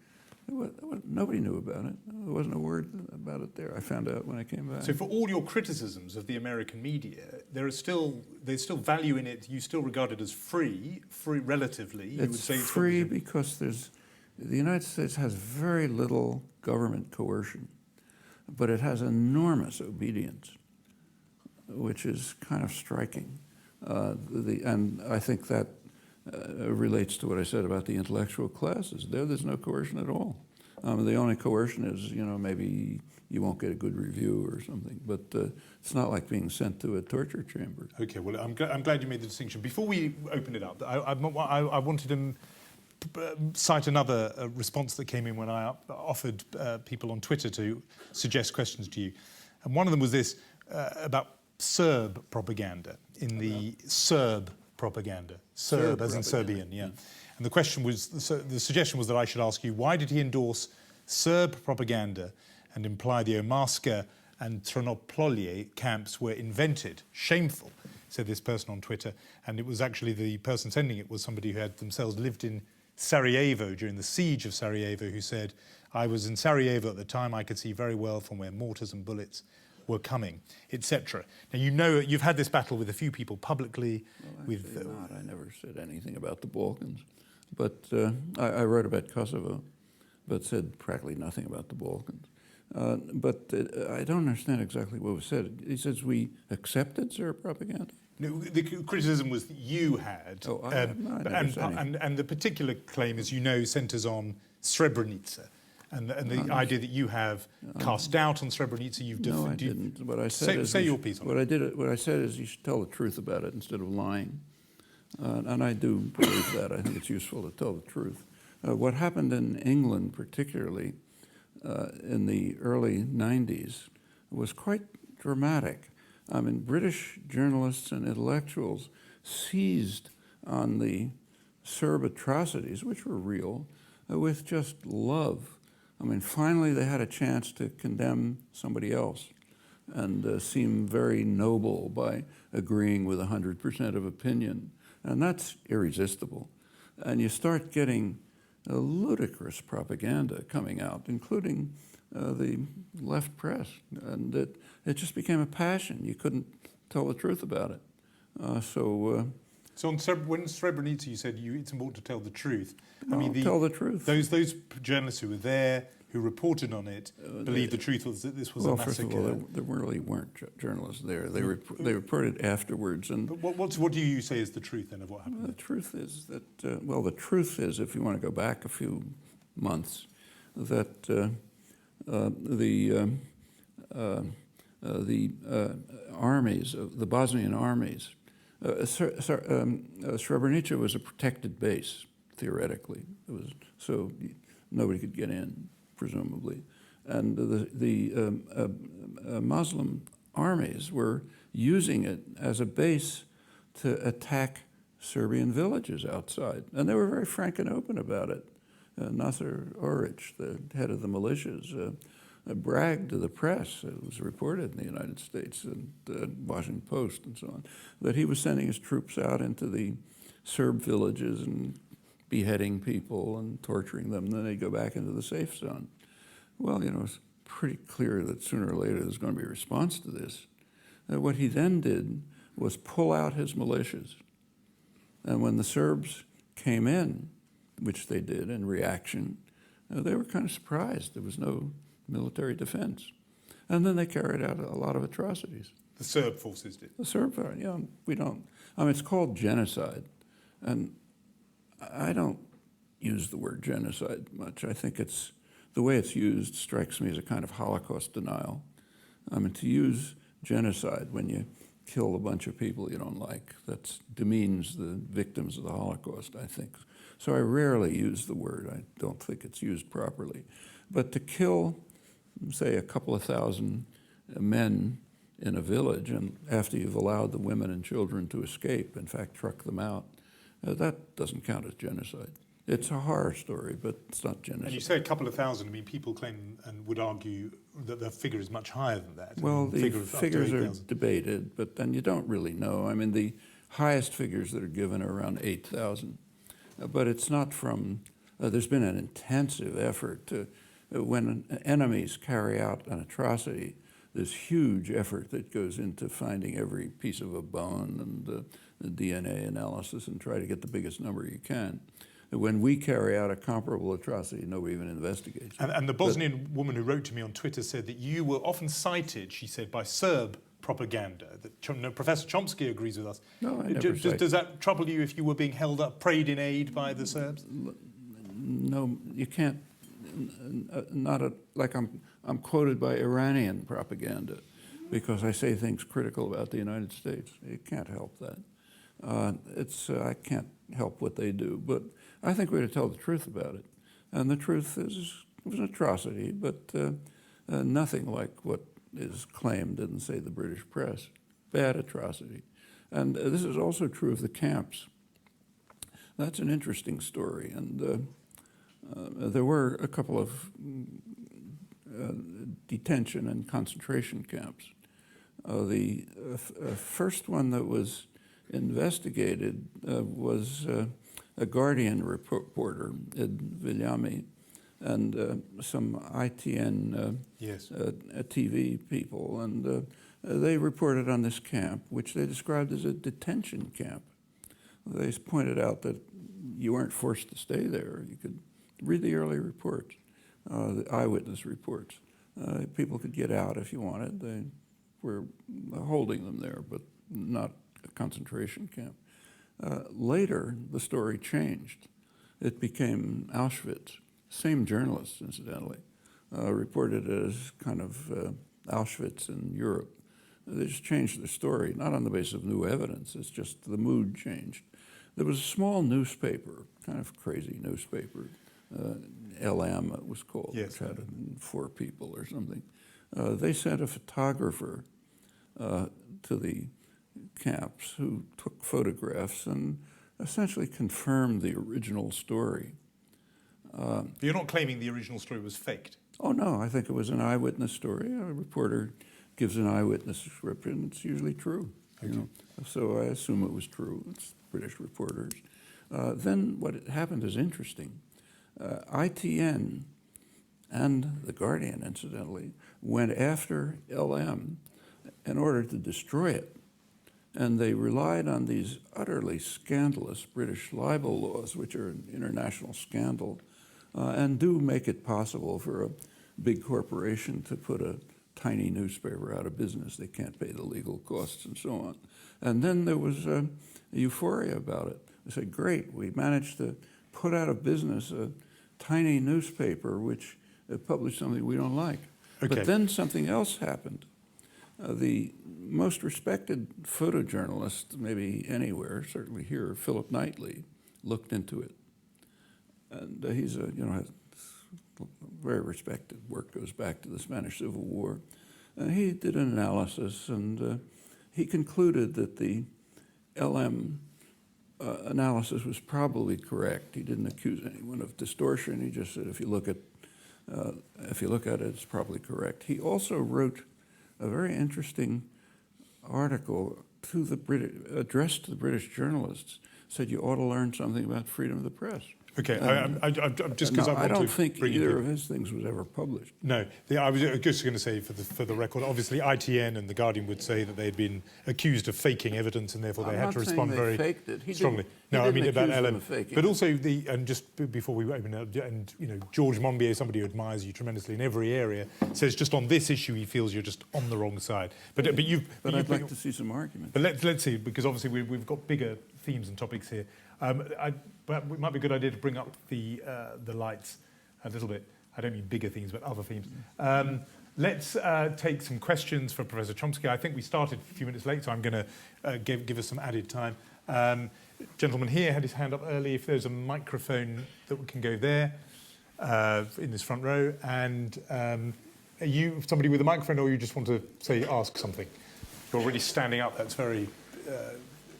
Nobody knew about it. There wasn't a word about it there. I found out when I came back. So for all your criticisms of the American media, there's still value in it. You still regard it as free relatively. You would It's say free because the United States has very little government coercion, but it has enormous obedience, which is kind of striking. And I think that relates to what I said about the intellectual classes. There's no coercion at all. The only coercion is, maybe you won't get a good review or something, but it's not like being sent to a torture chamber. Okay, well, I'm glad you made the distinction. Before we open it up, I wanted to cite another response that came in when I offered people on Twitter to suggest questions to you. And one of them was this, about Serb propaganda, in the Serb propaganda. Serb as in Serbian, yeah. And the question was, the suggestion was that I should ask you, why did he endorse Serb propaganda and imply the Omarska and Trnopolje camps were invented? Shameful, said this person on Twitter. And it was actually the person sending it was somebody who had themselves lived in Sarajevo during the siege of Sarajevo, who said, I was in Sarajevo at the time, I could see very well from where mortars and bullets were coming, etc. Now, you've had this battle with a few people publicly. Well, actually not. I never said anything about the Balkans. But I wrote about Kosovo, but said practically nothing about the Balkans. But I don't understand exactly what was said. He says we accepted Serb propaganda? No, the criticism was that you had. Oh, I never said anything. And the particular claim, as you know, centres on Srebrenica. And the idea that you have cast doubt on Srebrenica, No, I didn't. What I said say your piece on it. What I said is you should tell the truth about it instead of lying. And I do believe that. I think it's useful to tell the truth. What happened in England, particularly in the early 90s, was quite dramatic. I mean, British journalists and intellectuals seized on the Serb atrocities, which were real, with just love. I mean, finally they had a chance to condemn somebody else and seem very noble by agreeing with 100% of opinion. And that's irresistible. And you start getting a ludicrous propaganda coming out, including the left press. And it just became a passion. You couldn't tell the truth about it. So when Srebrenica, you said it's important to tell the truth. I mean, tell the truth. Those journalists who were there, who reported on it, believed the truth was that this was a massacre. First of all, there really weren't journalists there. They reported afterwards. And but what do you say is the truth then of what happened? The truth is that the truth is, if you want to go back a few months, that the armies, the Bosnian armies, Srebrenica was a protected base, theoretically. So nobody could get in, presumably. And the Muslim armies were using it as a base to attack Serbian villages outside. And they were very frank and open about it. Nasser Oric, the head of the militias, bragged to the press, it was reported in the United States and the Washington Post and so on, that he was sending his troops out into the Serb villages and beheading people and torturing them, and then they'd go back into the safe zone. Well, it's pretty clear that sooner or later there's going to be a response to this. What he then did was pull out his militias. And when the Serbs came in, which they did in reaction, they were kind of surprised. There was no military defense. And then they carried out a lot of atrocities. The Serb forces did? The Serb, we don't. It's called genocide. And I don't use the word genocide much. I think the way it's used strikes me as a kind of Holocaust denial. To use genocide when you kill a bunch of people you don't like, that demeans the victims of the Holocaust, I think. So I rarely use the word. I don't think it's used properly. But to kill, say, a couple of thousand men in a village, and after you've allowed the women and children to escape, in fact, truck them out, that doesn't count as genocide. It's a horror story, but it's not genocide. And you say a couple of thousand. I mean, people claim and would argue that the figure is much higher than that. Well, the figures are 8,000. debated, but then you don't really know. I mean, the highest figures that are given are around 8,000. But it's not from, there's been an intensive effort to, when enemies carry out an atrocity, there's huge effort that goes into finding every piece of a bone and the DNA analysis and try to get the biggest number you can. When we carry out a comparable atrocity, nobody even investigates. And the Bosnian woman who wrote to me on Twitter said that you were often cited, she said, by Serb propaganda. That Professor Chomsky agrees with us. No, I never cite. Does that trouble you if you were being held up, prayed in aid by the Serbs? No, you can't. Like I'm quoted by Iranian propaganda because I say things critical about the United States. You can't help that. I can't help what they do, but I think we're to tell the truth about it. And the truth is, it was an atrocity, but nothing like what is claimed in, say, the British press. Bad atrocity. And this is also true of the camps. That's an interesting story. And there were a couple of detention and concentration camps. The first one that was investigated was a Guardian reporter, Ed Villami, and some ITN TV people, and they reported on this camp, which they described as a detention camp. They pointed out that you weren't forced to stay there. You could read the early reports, the eyewitness reports. People could get out if you wanted. They were holding them there, but not a concentration camp. Later, the story changed. It became Auschwitz. Same journalists, incidentally, reported it as kind of Auschwitz in Europe. They just changed the story, not on the basis of new evidence. It's just the mood changed. There was a small newspaper, kind of crazy newspaper, LM it was called, yes, which had 4 people or something. They sent a photographer to the camps who took photographs and essentially confirmed the original story. You're not claiming the original story was faked? Oh, no, I think it was an eyewitness story. A reporter gives an eyewitness description. It's usually true. Okay. You know? So I assume it was true. It's British reporters. Then what happened is interesting. ITN and The Guardian, incidentally, went after LM in order to destroy it. And they relied on these utterly scandalous British libel laws, which are an international scandal, and do make it possible for a big corporation to put a tiny newspaper out of business. They can't pay the legal costs and so on. And then there was a euphoria about it. They said, great, we managed to put out of business a tiny newspaper which published something we don't like. Okay. But then something else happened. The most respected photojournalist, maybe anywhere, certainly here, Philip Knightley, looked into it. And he's has very respected work, goes back to the Spanish Civil War. And he did an analysis, and he concluded that the LM analysis was probably correct. He didn't accuse anyone of distortion. He just said, if you look at it, it's probably correct. He also wrote a very interesting article to the addressed to the British journalists. Said you ought to learn something about freedom of the press. Okay, I'm just because I don't think either of his things was ever published. No, I was just going to say for the record, obviously ITN and The Guardian would say that they'd been accused of faking evidence and therefore they had to respond very strongly. No, I mean about LM, but also and just before we open up, and George Monbiot, somebody who admires you tremendously in every area, says just on this issue he feels you're just on the wrong side. But I'd like to see some arguments. But let's see, because obviously we've got bigger themes and topics here. But it might be a good idea to bring up the lights a little bit. I don't mean bigger themes, but other themes. Let's take some questions for Professor Chomsky. I think we started a few minutes late, so I'm going to give us some added time. Gentleman here had his hand up early. If there's a microphone that can go there in this front row. And are you somebody with a microphone, or you just want to say ask something? You're already standing up. That's very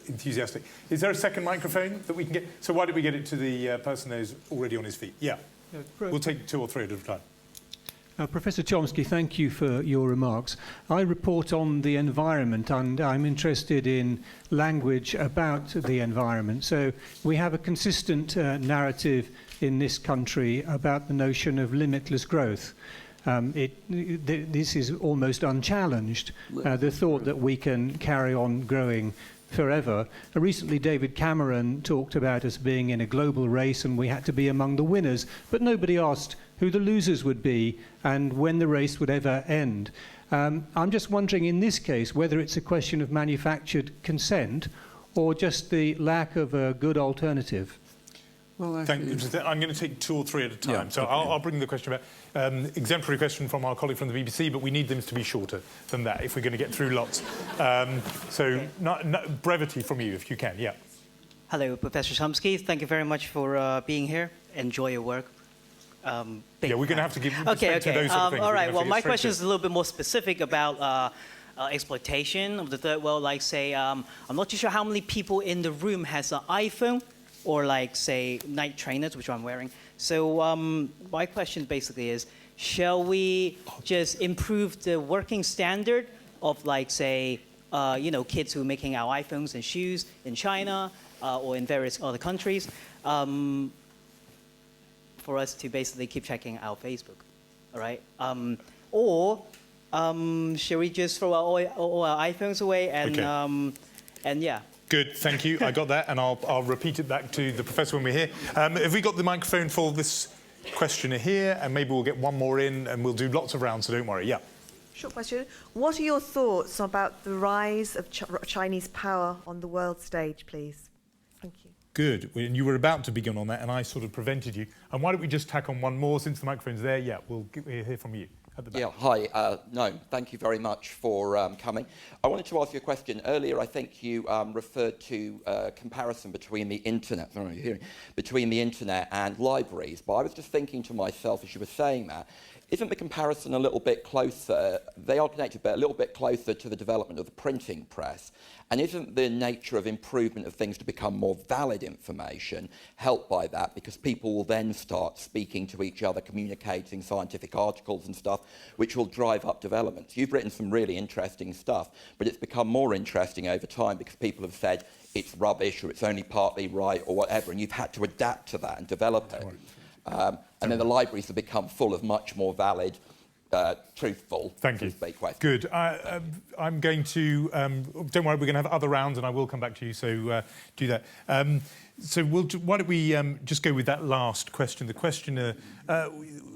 enthusiastic. Is there a second microphone that we can get? So why don't we get it to the person who's already on his feet? Yeah. We'll take 2 or 3 at a time. Professor Chomsky, thank you for your remarks. I report on the environment, and I'm interested in language about the environment. So we have a consistent narrative in this country about the notion of limitless growth. This is almost unchallenged, the thought that we can carry on growing forever. Recently, David Cameron talked about us being in a global race and we had to be among the winners, but nobody asked who the losers would be and when the race would ever end. I'm just wondering in this case whether it's a question of manufactured consent or just the lack of a good alternative. Well, I'm going to take 2 or 3 at a time. Yeah, so okay. I'll bring the question back. Exemplary question from our colleague from the BBC, but we need them to be shorter than that if we're going to get through lots. Brevity from you, if you can. Yeah. Hello, Professor Chomsky. Thank you very much for being here. Enjoy your work. Yeah, we're going to have to give respect Okay. to those sort of things. All right. Well, my question is a little bit more specific about exploitation of the third world. Like, say, I'm not too sure how many people in the room has an iPhone, or like, say, night trainers, which I'm wearing. So my question basically is, shall we just improve the working standard of, like, say, kids who are making our iPhones and shoes in China or in various other countries, for us to basically keep checking our Facebook, all right? Shall we just throw all our iPhones away and, Okay. And yeah. Good, thank you. I got that, and I'll repeat it back to the professor when we're here. Have we got the microphone for this questioner here? And maybe we'll get one more in, and we'll do lots of rounds, so don't worry. Yeah. Short question. What are your thoughts about the rise of Chinese power on the world stage, please? Thank you. Good. And you were about to begin on that, and I sort of prevented you. And why don't we just tack on one more, since the microphone's there? Yeah, we'll hear from you at the back. Yeah, hi. Noam, thank you very much for coming. I wanted to ask you a question. Earlier, I think you referred to comparison between the internet, between the internet and libraries. But I was just thinking to myself, as you were saying that, isn't the comparison a little bit closer? They are connected, but a little bit closer to the development of the printing press. And isn't the nature of improvement of things to become more valid information helped by that? Because people will then start speaking to each other, communicating scientific articles and stuff, which will drive up developments. You've written some really interesting stuff, but it's become more interesting over time because people have said it's rubbish or it's only partly right or whatever, and you've had to adapt to that and develop it. And then the libraries have become full of much more valid, truthful, Thank you. questions. Good. I'm going to... don't worry, we're going to have other rounds, and I will come back to you, so do that. Why don't we just go with that last question? The questioner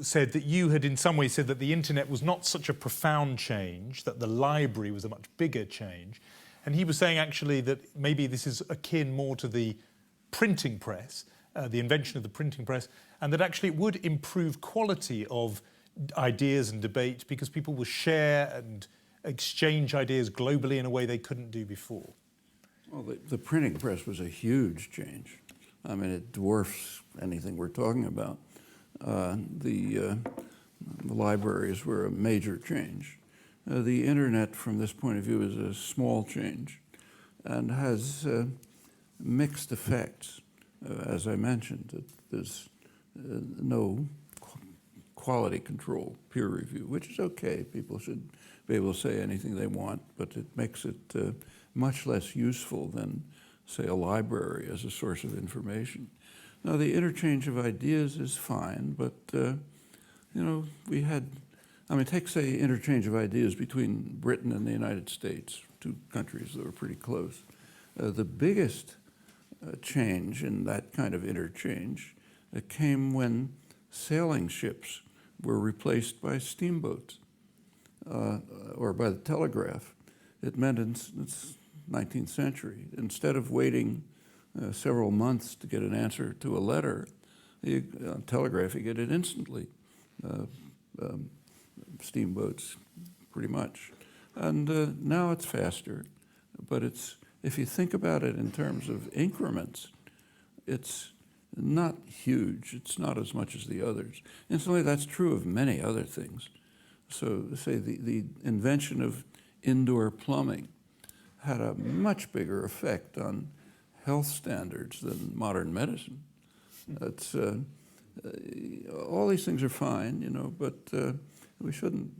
said that you had in some ways said that the internet was not such a profound change, that the library was a much bigger change. And he was saying, actually, that maybe this is akin more to the printing press, the invention of the printing press, and that actually it would improve quality of ideas and debate because people will share and exchange ideas globally in a way they couldn't do before. Well, the printing press was a huge change. I mean, it dwarfs anything we're talking about. The libraries were a major change. The internet, from this point of view, is a small change and has mixed effects. As I mentioned, there's no quality control, peer review, which is okay. People should be able to say anything they want, but it makes it much less useful than, say, a library as a source of information. Now, the interchange of ideas is fine, but, we had, take, say, interchange of ideas between Britain and the United States, 2 countries that were pretty close. The biggest change in that kind of interchange came when sailing ships were replaced by steamboats or by the telegraph. It meant in the 19th century, instead of waiting several months to get an answer to a letter, on telegraph you get it instantly. Steamboats, pretty much. And now it's faster, but it's if you think about it in terms of increments, it's not huge. It's not as much as the others. Incidentally, that's true of many other things. So, say the invention of indoor plumbing had a much bigger effect on health standards than modern medicine. It's, all these things are fine, you know, but we shouldn't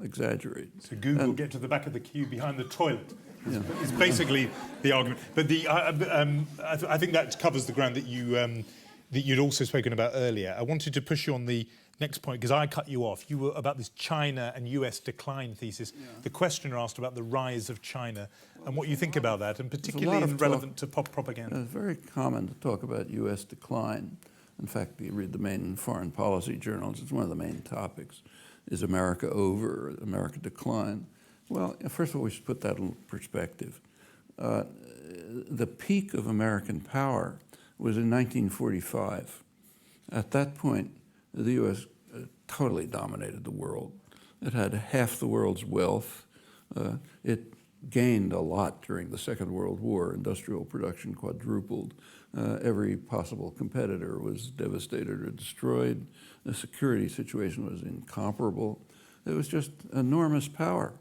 exaggerate. So Google, get to the back of the queue behind the toilet. Yeah. It's basically the argument. But I think that covers the ground that you'd also spoken about earlier. I wanted to push you on the next point, because I cut you off. You were about this China and US decline thesis. Yeah. The questioner asked about the rise of China and what you think about that, and particularly relevant to pop propaganda. It's very common to talk about US decline. In fact, you read the main foreign policy journals, it's one of the main topics. Is America over, America decline? Well, first of all, we should put that in perspective. The peak of American power was in 1945. At that point, the U.S. Totally dominated the world. It had half the world's wealth. It gained a lot during the Second World War. Industrial production quadrupled. Every possible competitor was devastated or destroyed. The security situation was incomparable. It was just enormous power.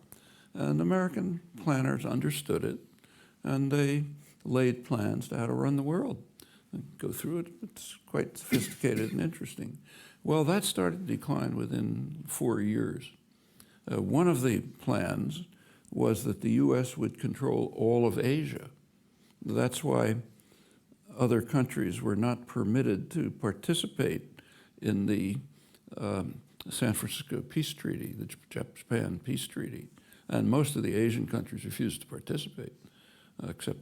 And American planners understood it, and they laid plans to how to run the world. Go through it. It's quite sophisticated and interesting. Well, that started to decline within 4 years. One of the plans was that the U.S. would control all of Asia. That's why other countries were not permitted to participate in the San Francisco Peace Treaty, the Japan Peace Treaty. And most of the Asian countries refused to participate, except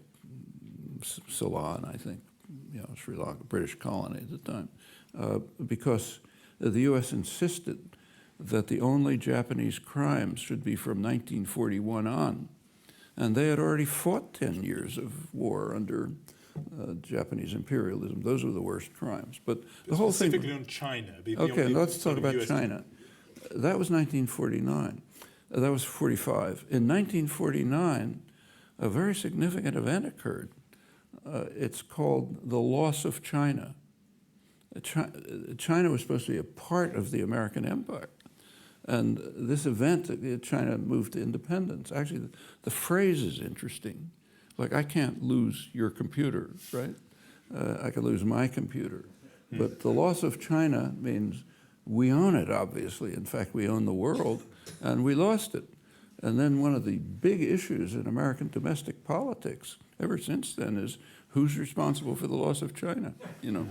Ceylon, I think, you know, Sri Lanka, British colony at the time, because the U.S. insisted that the only Japanese crimes should be from 1941 on. And they had already fought 10 years of war under Japanese imperialism. Those were the worst crimes. But the whole thing... Specifically on China. Okay, let's talk about China. That was 1949. That was 45. In 1949, a very significant event occurred. It's called the loss of China. China was supposed to be a part of the American empire. And this event, China moved to independence. Actually, the phrase is interesting. Like, I can't lose your computer, right? I can lose my computer. But the loss of China means we own it, obviously. In fact, we own the world, and we lost it. And then one of the big issues in American domestic politics ever since then is who's responsible for the loss of China, you know?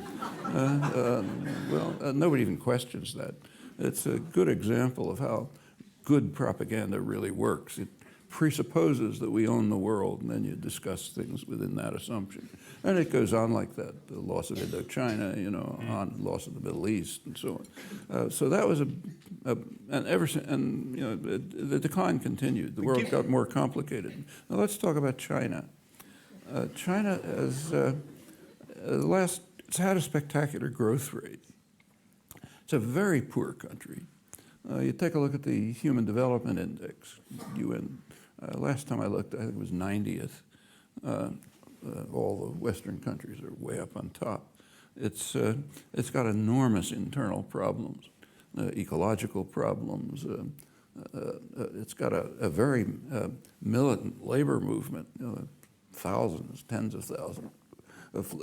Nobody even questions that. It's a good example of how good propaganda really works. It presupposes that we own the world, and then you discuss things within that assumption. And it goes on like that, the loss of Indochina, you know, on loss of the Middle East, and so on. So that was the decline continued. The world got more complicated. Now let's talk about China. China has it's had a spectacular growth rate. It's a very poor country. You take a look at the Human Development Index, UN. Last time I looked, I think it was 90th. All the Western countries are way up on top. It's got enormous internal problems, ecological problems. It's got a very militant labor movement, you know, thousands, tens of thousands of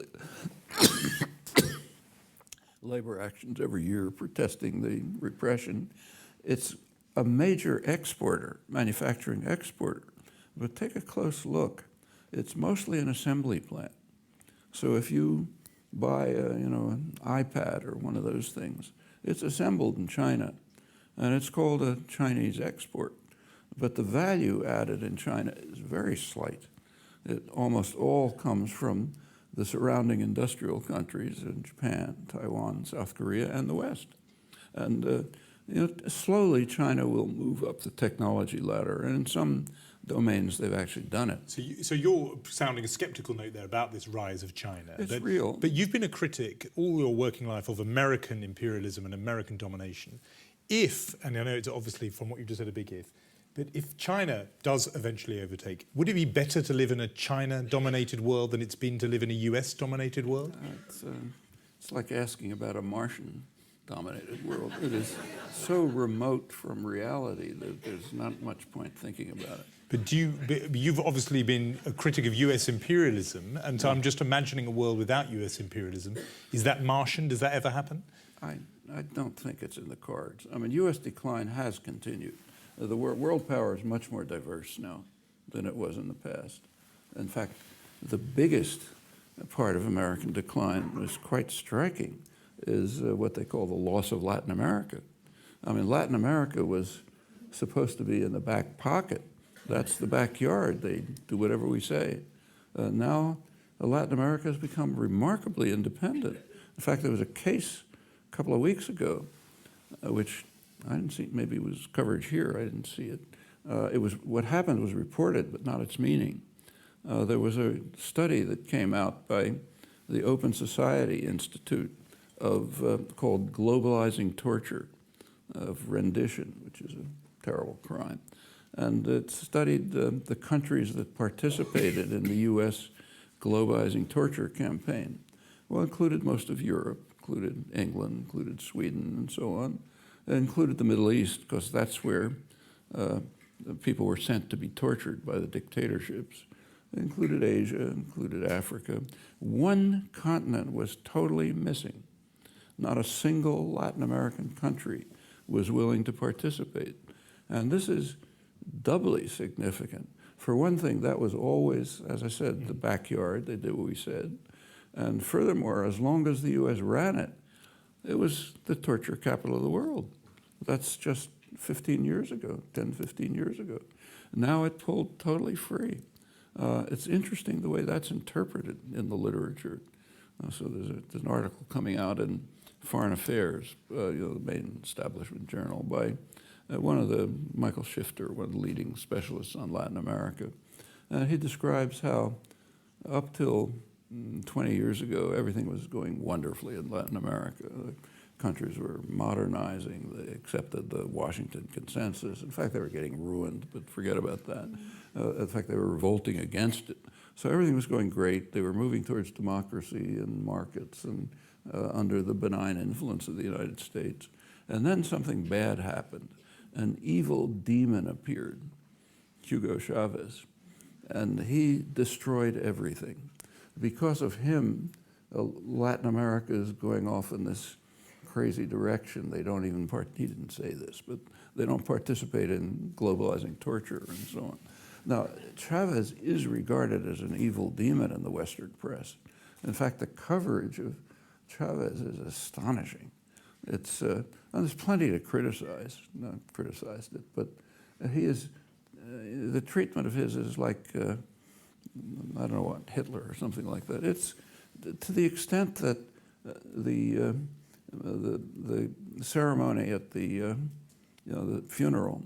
labor actions every year protesting the repression. It's a major exporter, manufacturing exporter. But take a close look. It's mostly an assembly plant. So if you buy an iPad or one of those things, it's assembled in China, and it's called a Chinese export. But the value added in China is very slight. It almost all comes from the surrounding industrial countries in Japan, Taiwan, South Korea, and the West. And slowly China will move up the technology ladder, and in some domains they've actually done it. So you're sounding a skeptical note there about this rise of China. It's real. But you've been a critic all your working life of American imperialism and American domination. If, and I know it's obviously from what you've just said a big if, But if China does eventually overtake, would it be better to live in a China-dominated world than it's been to live in a US-dominated world? It's like asking about a Martian-dominated world. It is so remote from reality that there's not much point thinking about it. But you've obviously been a critic of US imperialism, and so I'm just imagining a world without US imperialism. Is that Martian? Does that ever happen? I don't think it's in the cards. I mean, U.S. decline has continued. The world power is much more diverse now than it was in the past. In fact, the biggest part of American decline was quite striking, is what they call the loss of Latin America. I mean, Latin America was supposed to be in the back pocket. That's the backyard. They do whatever we say. Now, Latin America has become remarkably independent. In fact, there was a case a couple of weeks ago, which I didn't see, maybe it was coverage here, I didn't see it. What happened was reported, but not its meaning. There was a study that came out by the Open Society Institute called Globalizing Torture of Rendition, which is a terrible crime. And it studied the countries that participated in the U.S. globalizing torture campaign. Well, included most of Europe, included England, included Sweden, and so on. It included the Middle East, because that's where people were sent to be tortured by the dictatorships. It included Asia, included Africa. One continent was totally missing. Not a single Latin American country was willing to participate. And this is doubly significant. For one thing, that was always, as I said, the backyard. They did what we said. And furthermore, as long as the U.S. ran it, it was the torture capital of the world. That's just 15 years ago, 10, 15 years ago. Now it pulled totally free. It's interesting the way that's interpreted in the literature. So there's an article coming out in Foreign Affairs, the main establishment journal, by Michael Shifter, one of the leading specialists on Latin America. He describes how up till 20 years ago, everything was going wonderfully in Latin America. The countries were modernizing. They accepted the Washington Consensus. In fact, they were getting ruined, but forget about that. In fact, they were revolting against it. So everything was going great. They were moving towards democracy and markets and under the benign influence of the United States. And then something bad happened. An evil demon appeared, Hugo Chavez, and he destroyed everything. Because of him, Latin America is going off in this crazy direction. They don't even he didn't say this, but they don't participate in globalizing torture and so on. Now, Chavez is regarded as an evil demon in the Western press. In fact, the coverage of Chavez is astonishing. There's plenty to criticize. Not criticized it, but the treatment of his is like, I don't know what, Hitler or something like that. It's to the extent that the ceremony at the funeral,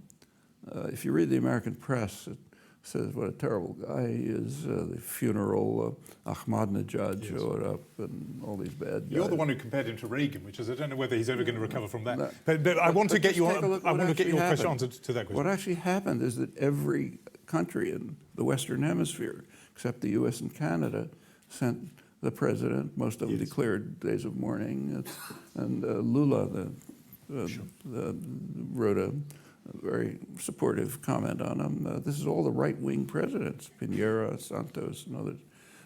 if you read the American press, it says what a terrible guy he is. The funeral, Ahmadinejad showed up and all these bad guys. You're the one who compared him to Reagan, which is, I don't know whether he's ever going to recover from that. But I want to get your question answered to that question. What actually happened is that every country in the Western Hemisphere, except the U.S. and Canada, sent the president. Most of them declared days of mourning. And Lula wrote a very supportive comment on him. This is all the right-wing presidents, Piñera, Santos, and others.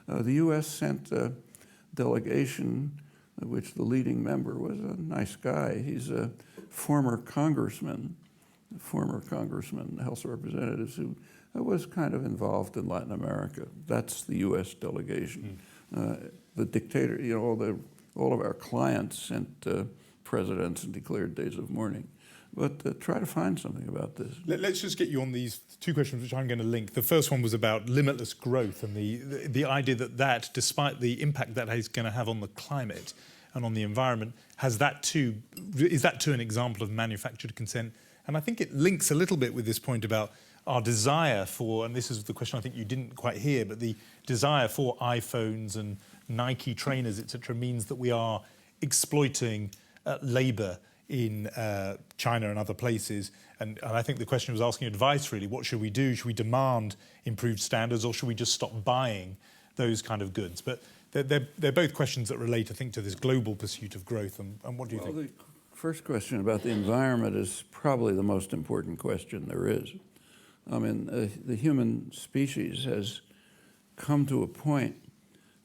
The U.S. sent a delegation, which the leading member was a nice guy. He's a former congressman, House of Representatives, who was kind of involved in Latin America. That's the U.S. delegation. The dictator, all of our clients sent presidents and declared days of mourning. But try to find something about this. Let's just get you on these two questions, which I'm going to link. The first one was about limitless growth and the idea that, despite the impact that is going to have on the climate and on the environment, is that too an example of manufactured consent? And I think it links a little bit with this point about our desire for, and this is the question I think you didn't quite hear, but the desire for iPhones and Nike trainers, etc., means that we are exploiting labour in China and other places. And I think the question was asking advice, really. What should we do? Should we demand improved standards, or should we just stop buying those kind of goods? But they're both questions that relate, I think, to this global pursuit of growth. And what do you think? The first question about the environment is probably the most important question there is. I mean, the human species has come to a point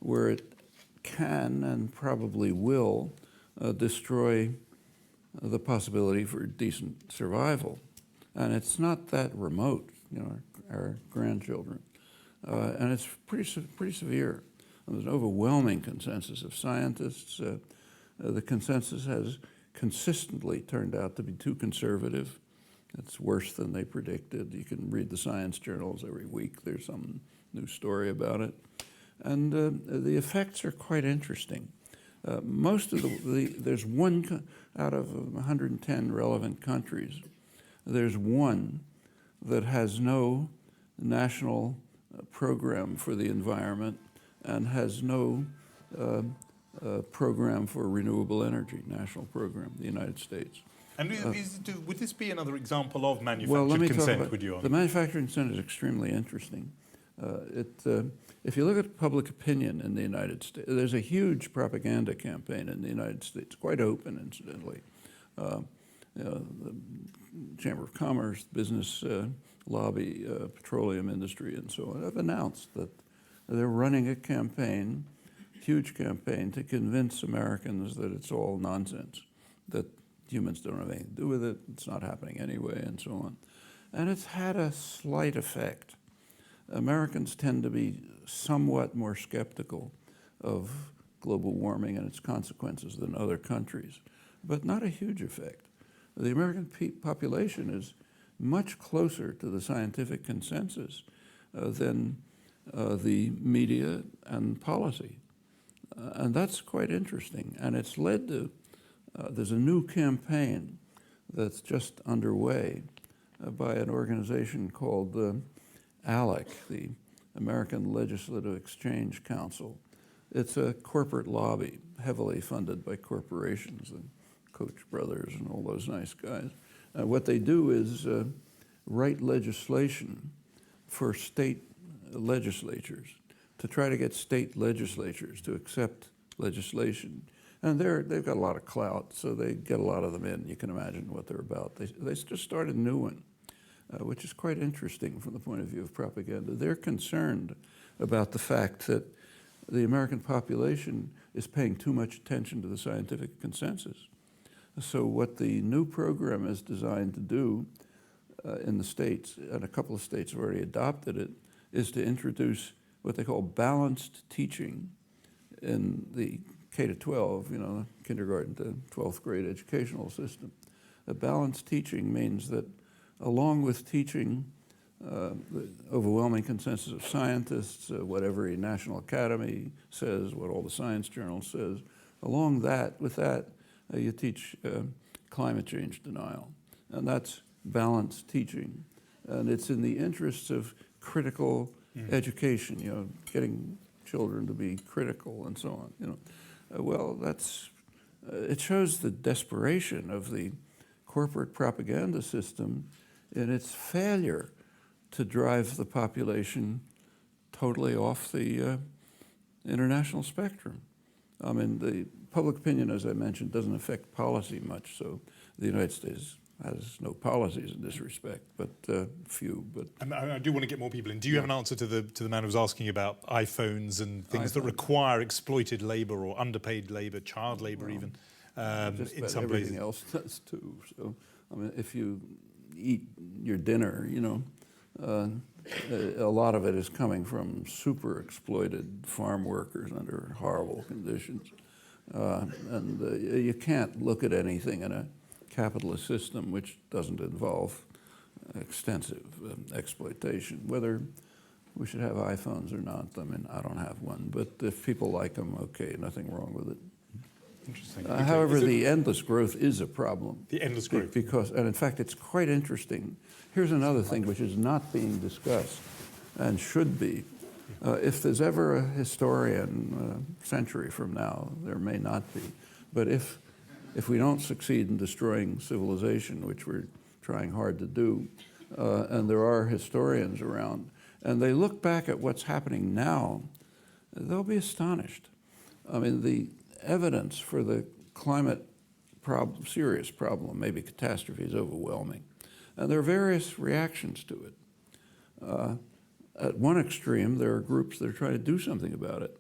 where it can and probably will destroy the possibility for decent survival. And it's not that remote, you know, our grandchildren. And it's pretty severe. There's an overwhelming consensus of scientists. The consensus has consistently turned out to be too conservative. It's worse than they predicted. You can read the science journals every week. There's some new story about it. And the effects are quite interesting. Most of there's one out of 110 relevant countries, there's one that has no national program for the environment and has no program for renewable energy, national program, the United States. And would this be another example of Well, manufactured let me consent, talk about, would you argue? the manufacturing consent is extremely interesting. If you look at public opinion in the United States, there's a huge propaganda campaign in the United States, quite open, incidentally. The Chamber of Commerce, business lobby, petroleum industry, and so on, have announced that they're running a campaign, huge campaign, to convince Americans that it's all nonsense, that humans don't have anything to do with it, it's not happening anyway, and so on. And it's had a slight effect. Americans tend to be somewhat more skeptical of global warming and its consequences than other countries, but not a huge effect. The American population is much closer to the scientific consensus than the media and policy. And that's quite interesting. And it's led to, there's a new campaign that's just underway by an organization called ALEC, the American Legislative Exchange Council. It's a corporate lobby, heavily funded by corporations and Koch brothers and all those nice guys. What they do is write legislation for state legislatures to try to get state legislatures to accept legislation. And they've got a lot of clout, so they get a lot of them in. You can imagine what they're about. They just started a new one, which is quite interesting from the point of view of propaganda. They're concerned about the fact that the American population is paying too much attention to the scientific consensus. So what the new program is designed to do in the states, and a couple of states have already adopted it, is to introduce what they call balanced teaching in the K-12, you know, kindergarten to 12th grade educational system. A balanced teaching means that along with teaching the overwhelming consensus of scientists, what every national academy says, what all the science journals says, with that, you teach climate change denial. And that's balanced teaching. And it's in the interests of critical education, you know, getting children to be critical and so on, you know. Well, it shows the desperation of the corporate propaganda system in its failure to drive the population totally off the international spectrum. I mean, the public opinion, as I mentioned, doesn't affect policy much, so the United States has no policies in this respect, but few. But I do want to get more people in. Do you have an answer to the man who was asking about iPhones and things that require exploited labour or underpaid labour, child labour even, in some everything places? else does too. So, I mean, if you eat your dinner, you know, a lot of it is coming from super exploited farm workers under horrible conditions. And you can't look at anything in a capitalist system which doesn't involve extensive exploitation. Whether we should have iPhones or not, I mean, I don't have one, but if people like them, okay, nothing wrong with it. Interesting. However, the endless growth is a problem. The endless growth. Because, and in fact, it's quite interesting. Here's another thing which is not being discussed and should be. If there's ever a historian a century from now, there may not be, but if if we don't succeed in destroying civilization, which we're trying hard to do, and there are historians around, and they look back at what's happening now, they'll be astonished. I mean, the evidence for the climate problem, serious problem, maybe catastrophe, is overwhelming. And there are various reactions to it. At one extreme, there are groups that are trying to do something about it.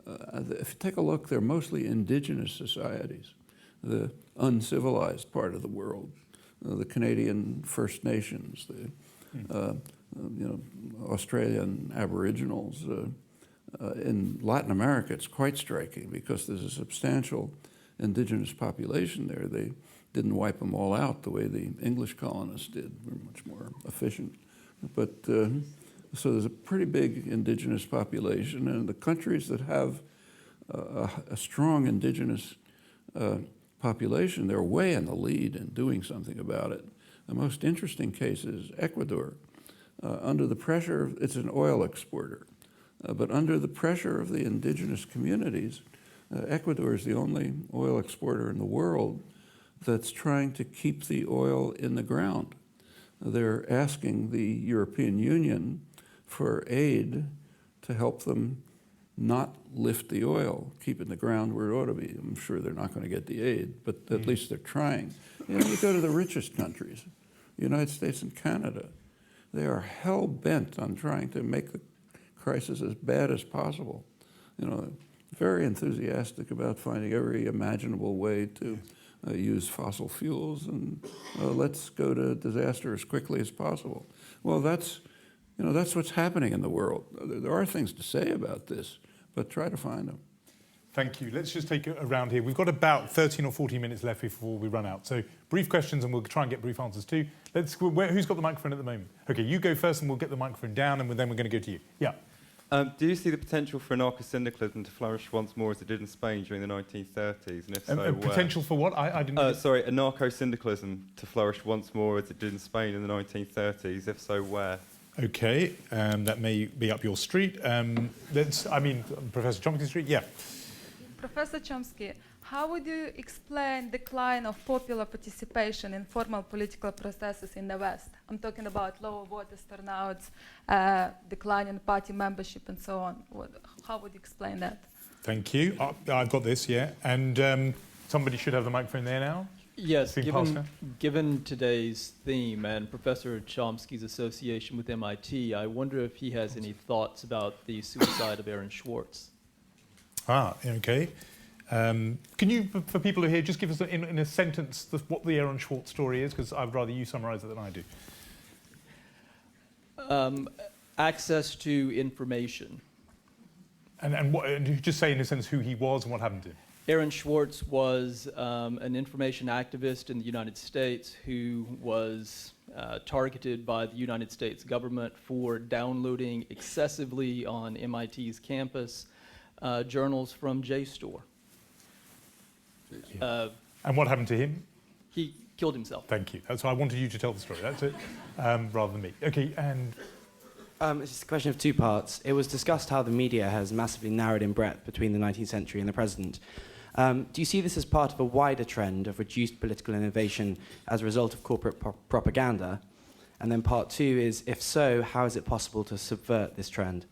If you take a look, they're mostly indigenous societies, the uncivilized part of the world, the Canadian First Nations, the Australian Aboriginals. In Latin America, it's quite striking because there's a substantial indigenous population there. They didn't wipe them all out the way the English colonists did. We're much more efficient. But so there's a pretty big indigenous population, and the countries that have a strong indigenous population, they're way in the lead in doing something about it. The most interesting case is Ecuador. Under the pressure, it's an oil exporter, but under the pressure of the indigenous communities, Ecuador is the only oil exporter in the world that's trying to keep the oil in the ground. They're asking the European Union for aid to help them not lift the oil, keep it in the ground where it ought to be. I'm sure they're not going to get the aid, but at least they're trying. You know, you go to the richest countries, the United States and Canada, they are hell-bent on trying to make the crisis as bad as possible. You know, very enthusiastic about finding every imaginable way to use fossil fuels and let's go to disaster as quickly as possible. Well, that's what's happening in the world. There are things to say about this, but try to find them. Thank you. Let's just take a round here. We've got about 13 or 14 minutes left before we run out. So brief questions, and we'll try and get brief answers too. Who's got the microphone at the moment? OK, you go first, and we'll get the microphone down, and then we're going to go to you. Yeah. Do you see the potential for anarcho-syndicalism to flourish once more as it did in Spain during the 1930s? And if so, potential for what? I didn't... sorry, anarcho-syndicalism to flourish once more as it did in Spain in the 1930s. If so, where? OK, that may be up your street. Professor Chomsky Street, yeah. Professor Chomsky, how would you explain decline of popular participation in formal political processes in the West? I'm talking about lower voters turnouts, decline in party membership, and so on. How would you explain that? Thank you. I've got this, yeah. And somebody should have the microphone there now. Yes, given today's theme and Professor Chomsky's association with MIT, I wonder if he has any thoughts about the suicide of Aaron Swartz. OK. Can you, for people who are here, just give us in a sentence what the Aaron Swartz story is? Because I'd rather you summarise it than I do. Access to information. And just say in a sense who he was and what happened to him. Aaron Swartz was an information activist in the United States who was targeted by the United States government for downloading excessively on MIT's campus journals from JSTOR. And what happened to him? He killed himself. Thank you. That's why I wanted you to tell the story. That's it, rather than me. OK, and... it's just a question of two parts. It was discussed how the media has massively narrowed in breadth between the 19th century and the present. Do you see this as part of a wider trend of reduced political innovation as a result of corporate propaganda? And then part two is, if so, how is it possible to subvert this trend?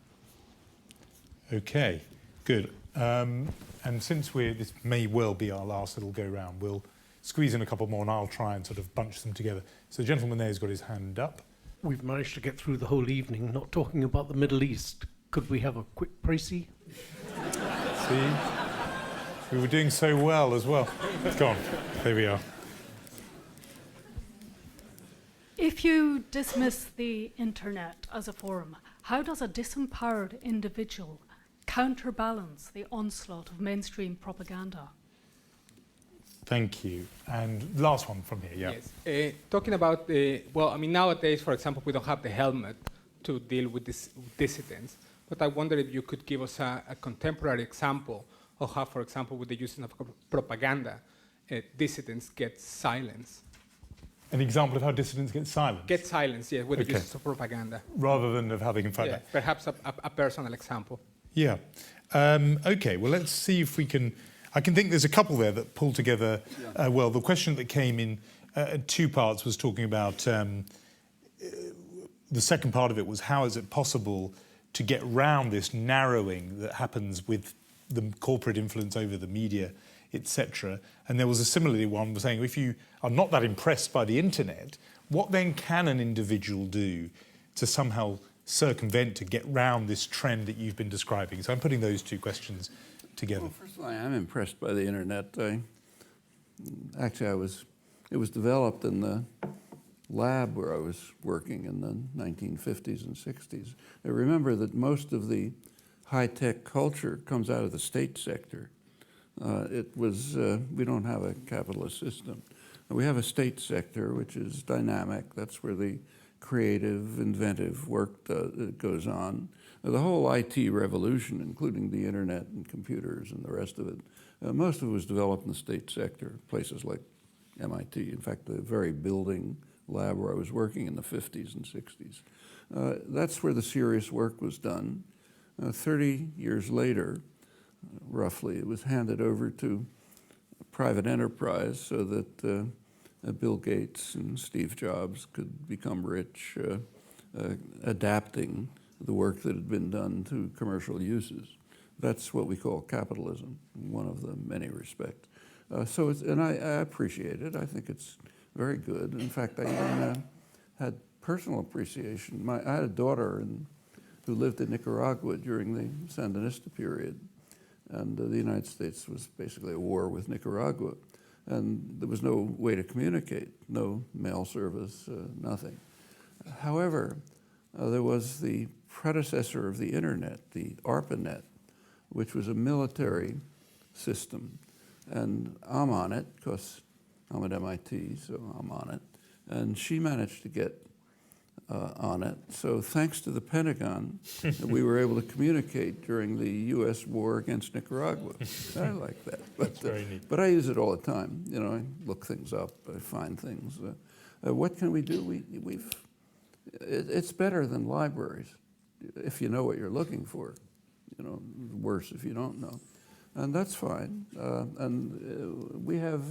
OK, good. And since this may well be our last little go-round, we'll squeeze in a couple more, and I'll try and sort of bunch them together. So the gentleman there has got his hand up. We've managed to get through the whole evening not talking about the Middle East. Could we have a quick précis? See? We were doing so well as well. Go on. There we are. If you dismiss the internet as a forum, how does a disempowered individual counterbalance the onslaught of mainstream propaganda? Thank you. And last one from here, yeah. Yes. Talking about nowadays, for example, we don't have the helmet to deal with dissidents. But I wonder if you could give us a contemporary example of how, for example, with the use of propaganda, dissidents get silenced. An example of how dissidents get silenced? Get silenced, yes, with the use of propaganda. Rather than of how they can fight back? Perhaps a personal example. Yeah. OK, well, let's see if we can... I can think there's a couple there that pull together well. The question that came in two parts was talking about the second part of it was how is it possible to get round this narrowing that happens with the corporate influence over the media, etc. And there was a similarly one saying if you are not that impressed by the internet, what then can an individual do to somehow circumvent, to get round this trend that you've been describing? So I'm putting those two questions together. Well, first of all, I am impressed by the internet. It was developed in the lab where I was working in the 1950s and 60s. I remember that most of the high-tech culture comes out of the state sector. We don't have a capitalist system. We have a state sector which is dynamic. That's where the creative, inventive work goes on. The whole IT revolution, including the internet and computers and the rest of it, most of it was developed in the state sector, places like MIT. In fact, the very building lab where I was working in the 50s and 60s. That's where the serious work was done. 30 years later, roughly, it was handed over to private enterprise so that Bill Gates and Steve Jobs could become rich, adapting the work that had been done to commercial uses. That's what we call capitalism, in one of the many respects. And I appreciate it. I think it's very good. In fact, I even had personal appreciation. I had a daughter who lived in Nicaragua during the Sandinista period, and the United States was basically at war with Nicaragua, and there was no way to communicate, no mail service, nothing. However, there was the predecessor of the internet, the ARPANET, which was a military system, and I'm on it because I'm at MIT, so I'm on it, and she managed to get on it. So thanks to the Pentagon, we were able to communicate during the U.S. war against Nicaragua. I like that. But I use it all the time. You know, I look things up, I find things. What can we do? It's better than libraries if you know what you're looking for. You know, worse if you don't know. And that's fine. We have,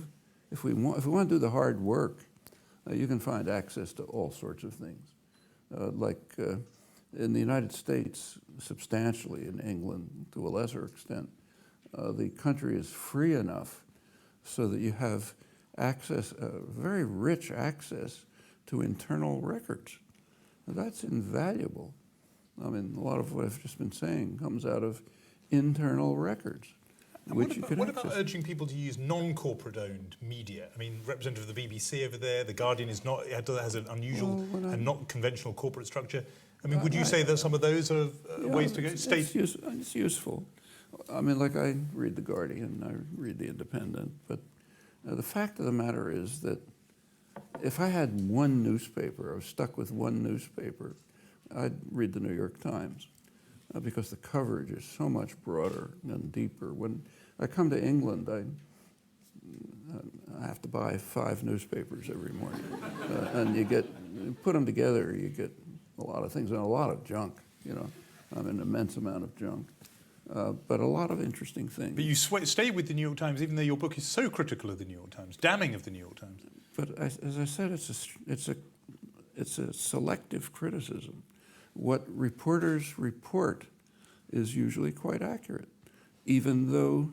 if we want to do the hard work, you can find access to all sorts of things. In the United States, substantially, in England to a lesser extent, the country is free enough so that you have access, very rich access to internal records. That's invaluable. I mean, a lot of what I've just been saying comes out of internal records. What about urging people to use non-corporate owned media? I mean, representative of the BBC over there, The Guardian has an unusual and not conventional corporate structure. I mean, would you say that some of those are ways to go? It's useful. I mean, like I read The Guardian, I read The Independent, but the fact of the matter is that if I had one newspaper, I was stuck with one newspaper, I'd read the New York Times. Because the coverage is so much broader and deeper. When I come to England, I have to buy 5 newspapers every morning. And you put them together, you get a lot of things and a lot of junk, you know. An immense amount of junk. But a lot of interesting things. But you stay with the New York Times, even though your book is so critical of the New York Times, damning of the New York Times. But as I said, it's a selective criticism. What reporters report is usually quite accurate, even though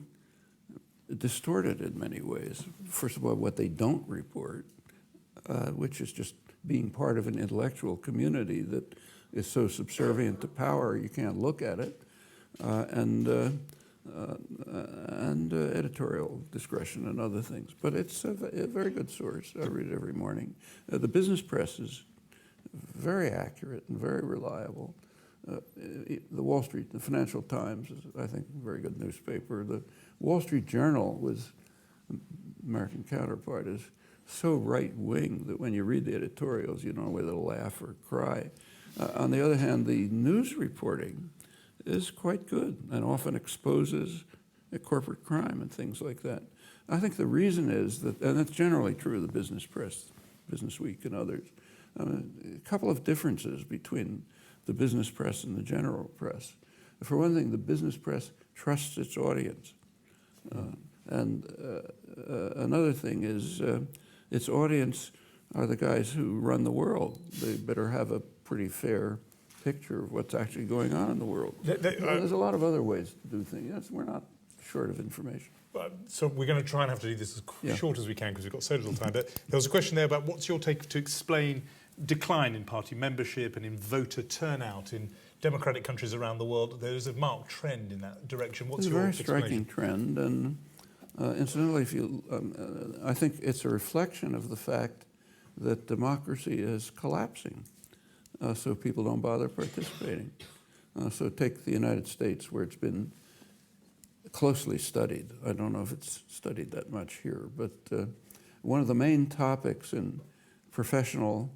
distorted in many ways. First of all, what they don't report, which is just being part of an intellectual community that is so subservient to power you can't look at it, and editorial discretion and other things. But it's a very good source. I read it every morning. The business press is very accurate and very reliable. The Wall Street, the Financial Times is, I think, a very good newspaper. The Wall Street Journal was, American counterpart, is so right-wing that when you read the editorials, you don't know whether to laugh or cry. On the other hand, the news reporting is quite good and often exposes corporate crime and things like that. I think the reason is that, and that's generally true of the business press, Business Week and others, a couple of differences between the business press and the general press. For one thing, the business press trusts its audience. And another thing is its audience are the guys who run the world. They better have a pretty fair picture of what's actually going on in the world. There's a lot of other ways to do things. Yes, we're not short of information. So we're going to try and have to do this as short as we can because we've got so little time. But there was a question there about what's your take to explain decline in party membership and in voter turnout in democratic countries around the world. There is a marked trend in that direction. What's your It's a very striking trend, and incidentally, if you, I think it's a reflection of the fact that democracy is collapsing, so people don't bother participating. So take the United States, where it's been closely studied. I don't know if it's studied that much here, but one of the main topics in professional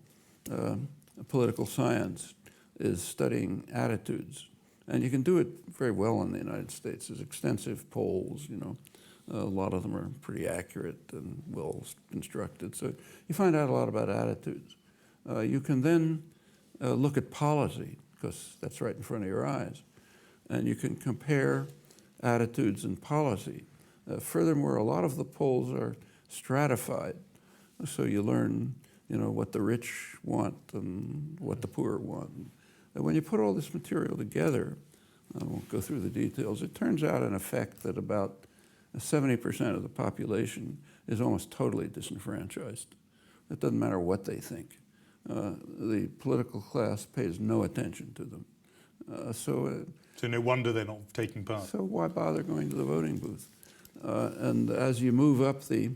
political science is studying attitudes. And you can do it very well in the United States. There's extensive polls, you know. A lot of them are pretty accurate and well constructed. So you find out a lot about attitudes. You can then look at policy, because that's right in front of your eyes. And you can compare attitudes and policy. Furthermore, a lot of the polls are stratified. So you learn, you know, what the rich want and what the poor want. And when you put all this material together, I won't go through the details, it turns out in effect that about 70% of the population is almost totally disenfranchised. It doesn't matter what they think. The political class pays no attention to them. So no wonder they're not taking part. So why bother going to the voting booth? And as you move up the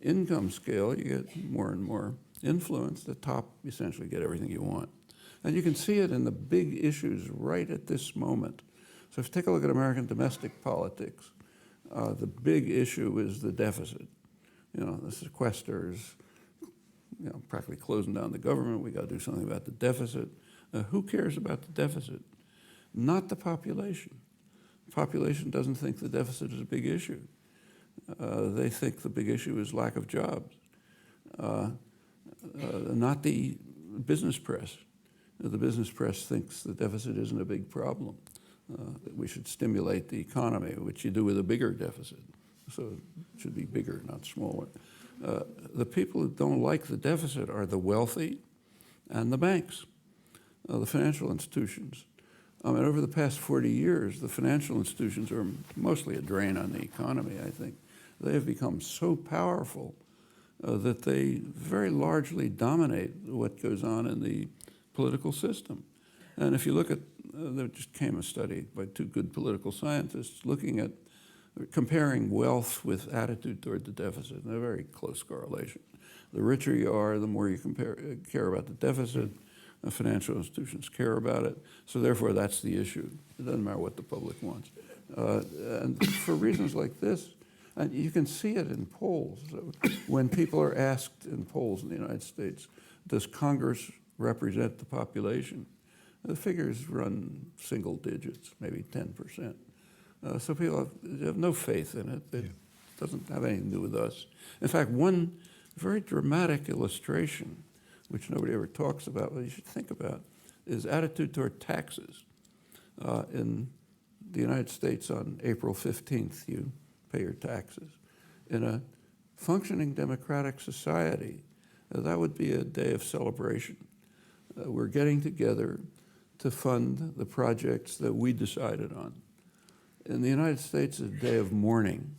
income scale, you get more and more influence. The top essentially get everything you want. And you can see it in the big issues right at this moment. So if you take a look at American domestic politics, the big issue is the deficit. You know, the sequesters, you know, practically closing down the government. We got to do something about the deficit. Who cares about the deficit? Not the population. The population doesn't think the deficit is a big issue. They think the big issue is lack of jobs. Not the business press. The business press thinks the deficit isn't a big problem. That we should stimulate the economy, which you do with a bigger deficit. So it should be bigger, not smaller. The people who don't like the deficit are the wealthy and the banks, the financial institutions. I mean, over the past 40 years, the financial institutions are mostly a drain on the economy, I think. They have become so powerful that they very largely dominate what goes on in the political system. And if you look at, there just came a study by two good political scientists looking at comparing wealth with attitude toward the deficit, and a very close correlation. The richer you are, the more you care about the deficit. The financial institutions care about it. So therefore, that's the issue. It doesn't matter what the public wants. And for reasons like this, and you can see it in polls. So when people are asked in polls in the United States, does Congress represent the population? The figures run single digits, maybe 10%. So people have no faith in it. It doesn't have anything to do with us. In fact, one very dramatic illustration, which nobody ever talks about, but you should think about, is attitude toward taxes. In the United States, on April 15th, you pay your taxes. In a functioning democratic society, that would be a day of celebration. We're getting together to fund the projects that we decided on. In the United States, it's a day of mourning.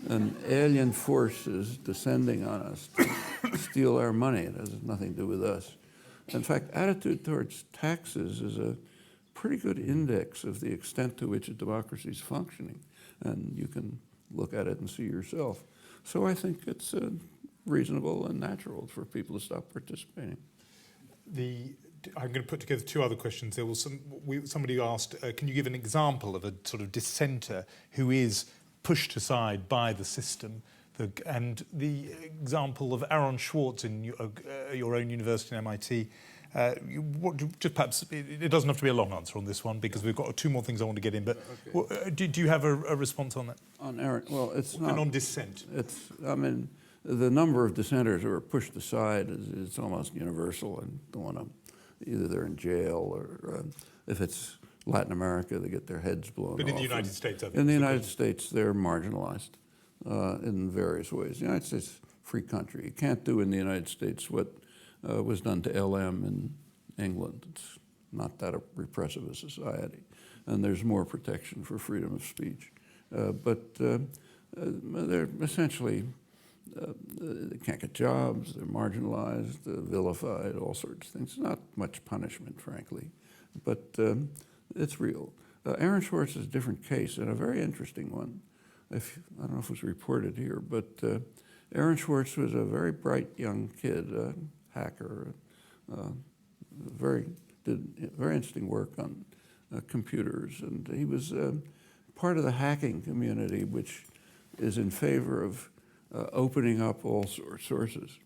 An alien force is descending on us to steal our money. It has nothing to do with us. In fact, attitude towards taxes is a pretty good index of the extent to which a democracy is functioning. And you can look at it and see yourself. So I think it's reasonable and natural for people to stop participating. I'm going to put together two other questions. There was somebody asked, can you give an example of a sort of dissenter who is pushed aside by the system? And the example of Aaron Swartz in your own university in MIT. Just perhaps, it doesn't have to be a long answer on this one because we've got two more things I want to get in. But okay. Do you have a response on that? On Aaron, well, it's not. And on dissent. I mean, the number of dissenters who are pushed aside is almost universal, and don't want to. Either they're in jail or if it's Latin America, they get their heads blown off. But in the United States, in the United States, they're marginalized. in various ways. The United States is a free country. You can't do in the United States what was done to LM in England. It's not that repressive a society. And there's more protection for freedom of speech. But they're essentially, they can't get jobs, they're marginalized, vilified, all sorts of things. Not much punishment, frankly, but it's real. Aaron Swartz is a different case, and a very interesting one. I don't know if it was reported here, but Aaron Swartz was a very bright young kid, a hacker, did very interesting work on computers, and he was part of the hacking community, which is in favor of opening up all sources.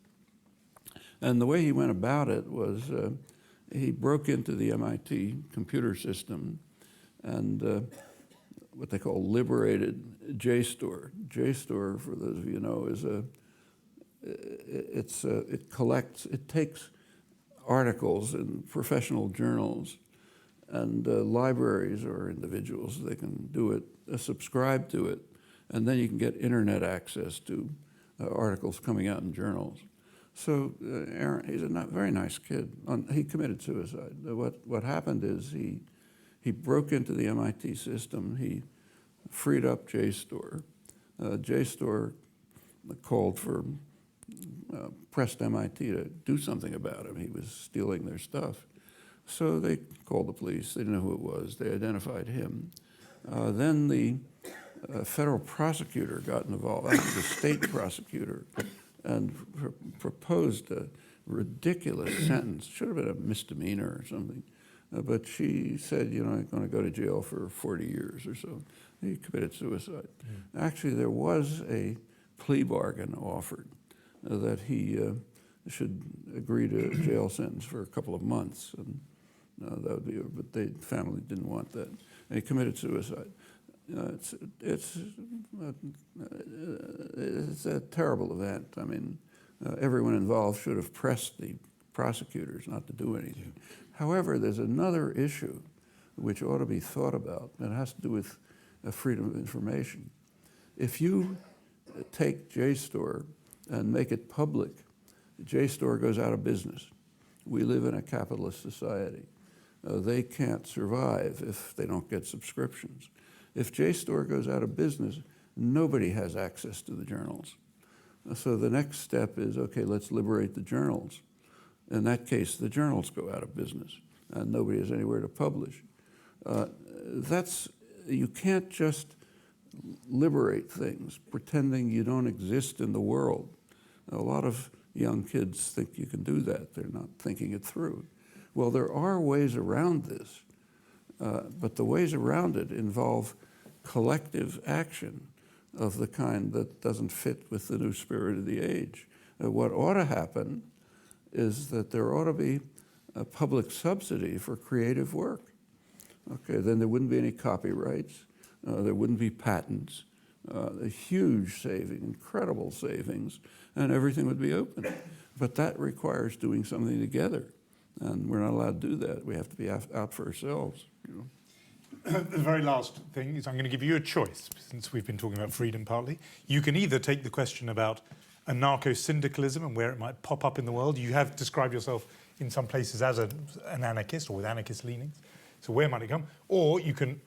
And the way he went about it was he broke into the MIT computer system and what they call liberated JSTOR. JSTOR, for those of you know, is it takes articles in professional journals, and libraries or individuals, they can do it, subscribe to it, and then you can get internet access to articles coming out in journals. So Aaron, he's a very nice kid. He committed suicide. What happened is he broke into the MIT system. He freed up JSTOR. JSTOR called for, pressed MIT to do something about him. He was stealing their stuff. So they called the police. They didn't know who it was. They identified him. Then the federal prosecutor got involved, actually the state prosecutor, and proposed a ridiculous sentence. Should have been a misdemeanor or something. But she said, you know, I'm going to go to jail for 40 years or so. He committed suicide. Actually, there was a plea bargain offered that he should agree to a jail sentence for a couple of months. And that would be, but the family didn't want that. And he committed suicide. It's a terrible event. I mean, everyone involved should have pressed the prosecutors not to do anything. However, there's another issue which ought to be thought about, and it has to do with freedom of information. If you take JSTOR and make it public, JSTOR goes out of business. We live in a capitalist society. They can't survive if they don't get subscriptions. If JSTOR goes out of business, nobody has access to the journals. So the next step is, okay, let's liberate the journals. In that case, the journals go out of business, and nobody has anywhere to publish. You can't just liberate things, pretending you don't exist in the world. A lot of young kids think you can do that. They're not thinking it through. Well, there are ways around this, but the ways around it involve collective action of the kind that doesn't fit with the new spirit of the age. What ought to happen is that there ought to be a public subsidy for creative work. Okay, then there wouldn't be any copyrights, there wouldn't be patents, a huge saving, incredible savings, and everything would be open. But that requires doing something together, and we're not allowed to do that. We have to be out for ourselves. You know. The very last thing is I'm going to give you a choice, since we've been talking about freedom partly. You can either take the question about anarcho-syndicalism and where it might pop up in the world. You have described yourself in some places as an anarchist or with anarchist leanings. So where might it come? Or you can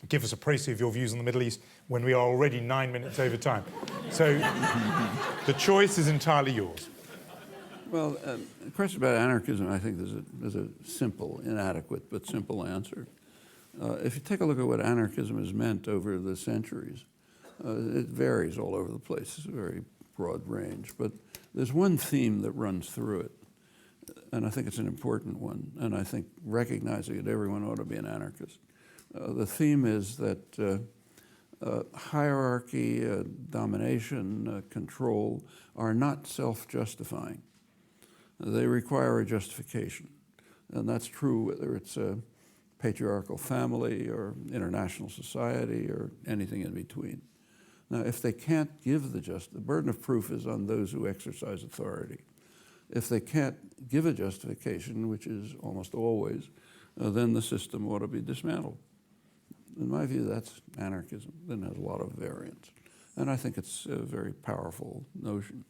give us a précis of your views on the Middle East when we are already 9 minutes over time. So the choice is entirely yours. Well, the question about anarchism, I think there's a simple, inadequate, but simple answer. If you take a look at what anarchism has meant over the centuries, it varies all over the place. It's a very broad range. But there's one theme that runs through it, and I think it's an important one, and I think recognizing it, everyone ought to be an anarchist. The theme is that hierarchy, domination, control are not self-justifying. They require a justification, and that's true whether it's a patriarchal family or international society or anything in between. Now, if they can't give the burden of proof is on those who exercise authority. If they can't give a justification, which is almost always, then the system ought to be dismantled. In my view, that's anarchism. Then there's a lot of variants. And I think it's a very powerful notion.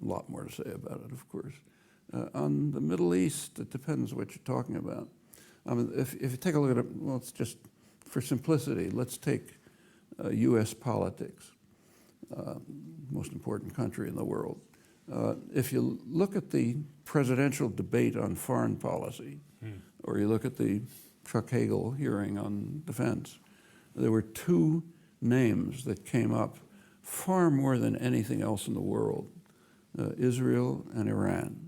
A lot more to say about it, of course. On the Middle East, it depends what you're talking about. I mean, if you take a look at it, well, it's just for simplicity, let's take U.S. politics, most important country in the world. If you look at the presidential debate on foreign policy, or you look at the Chuck Hagel hearing on defense, there were two names that came up far more than anything else in the world, Israel and Iran.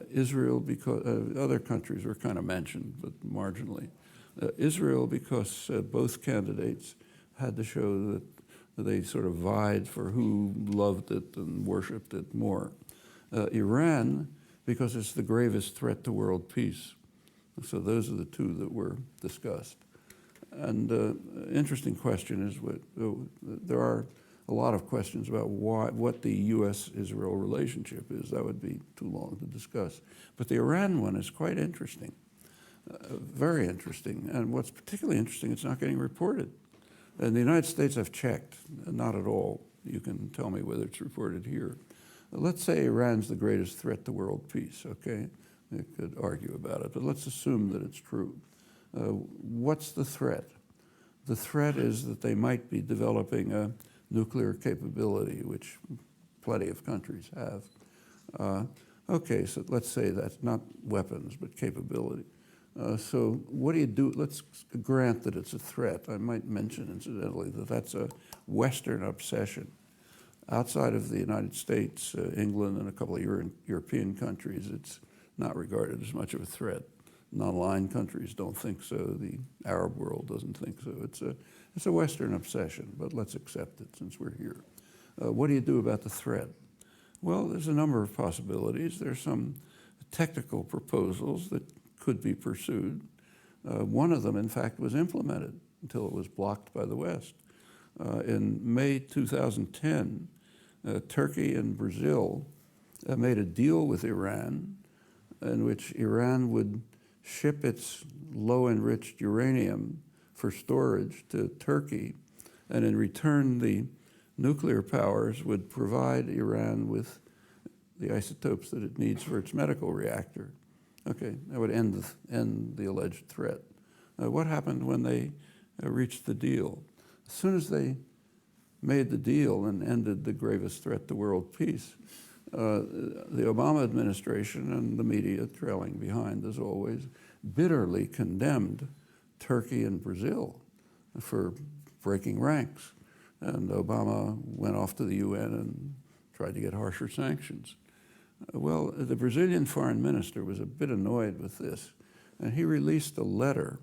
Israel because other countries were kind of mentioned, but marginally. Israel because both candidates had to show that they sort of vied for who loved it and worshipped it more. Iran because it's the gravest threat to world peace. So those are the two that were discussed. And interesting question is there are a lot of questions about what the U.S.-Israel relationship is. That would be too long to discuss. But the Iran one is quite interesting, very interesting. And what's particularly interesting, it's not getting reported. And the United States, I've checked, not at all. You can tell me whether it's reported here. Let's say Iran's the greatest threat to world peace, okay? We could argue about it, but let's assume that it's true. What's the threat? The threat is that they might be developing a nuclear capability, which plenty of countries have. Okay, so let's say that's not weapons, but capability. So what do you do? Let's grant that it's a threat. I might mention, incidentally, that that's a Western obsession. Outside of the United States, England, and a couple of European countries, it's not regarded as much of a threat. Non-aligned countries don't think so. The Arab world doesn't think so. It's a Western obsession, but let's accept it since we're here. What do you do about the threat? Well, there's a number of possibilities. There's some technical proposals that could be pursued. One of them, in fact, was implemented until it was blocked by the West. In May 2010, Turkey and Brazil made a deal with Iran in which Iran would ship its low-enriched uranium for storage to Turkey, and in return the nuclear powers would provide Iran with the isotopes that it needs for its medical reactor. Okay, that would end the alleged threat. What happened when they reached the deal? As soon as they made the deal and ended the gravest threat to world peace, the Obama administration and the media, trailing behind as always, bitterly condemned Turkey and Brazil for breaking ranks. And Obama went off to the UN and tried to get harsher sanctions. Well, the Brazilian foreign minister was a bit annoyed with this, and he released a letter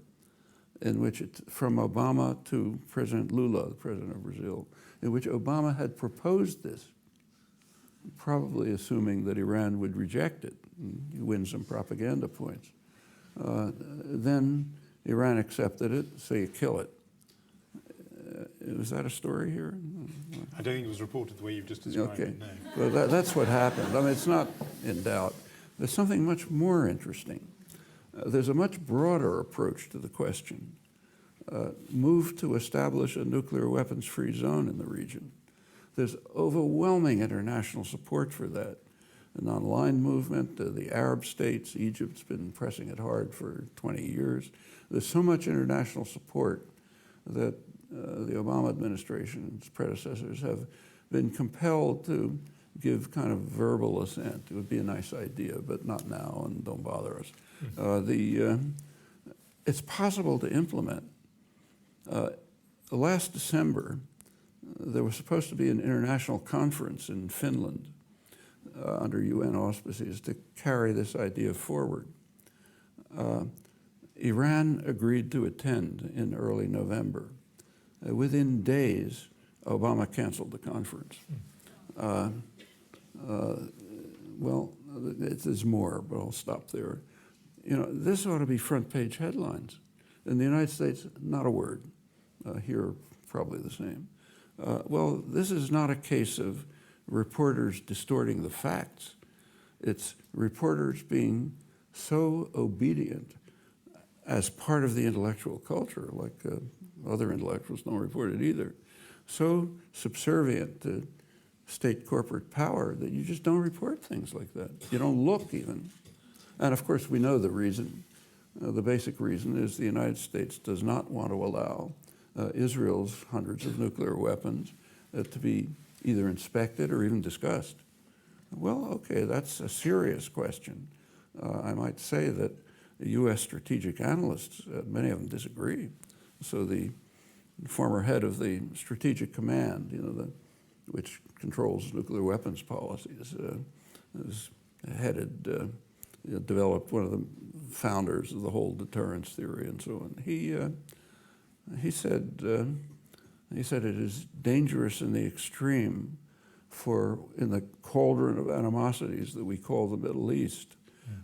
in which from Obama to President Lula, the president of Brazil, in which Obama had proposed this, probably assuming that Iran would reject it and win some propaganda points. Then Iran accepted it, so you kill it. Was that a story here? I don't think it was reported the way you've just described it, no. Well, that's what happened. I mean, it's not in doubt. There's something much more interesting. There's a much broader approach to the question. Move to establish a nuclear weapons-free zone in the region. There's overwhelming international support for that. The non-aligned movement, the Arab states, Egypt's been pressing it hard for 20 years. There's so much international support that the Obama administration's predecessors have been compelled to give kind of verbal assent. It would be a nice idea, but not now, and don't bother us. It's possible to implement. Last December, there was supposed to be an international conference in Finland under UN auspices to carry this idea forward. Iran agreed to attend in early November. Within days, Obama canceled the conference. Well, there's more, but I'll stop there. You know, this ought to be front-page headlines. In the United States, not a word. Here, probably the same. Well, this is not a case of reporters distorting the facts. It's reporters being so obedient as part of the intellectual culture, like other intellectuals don't report it either, so subservient to state corporate power that you just don't report things like that. You don't look even. And of course, we know the reason. The basic reason is the United States does not want to allow Israel's hundreds of nuclear weapons to be either inspected or even discussed. Well, okay, that's a serious question. I might say that the U.S. strategic analysts, many of them disagree. So the former head of the Strategic Command, which controls nuclear weapons policies, developed one of the founders of the whole deterrence theory and so on. He said it is dangerous in the extreme in the cauldron of animosities that we call the Middle East,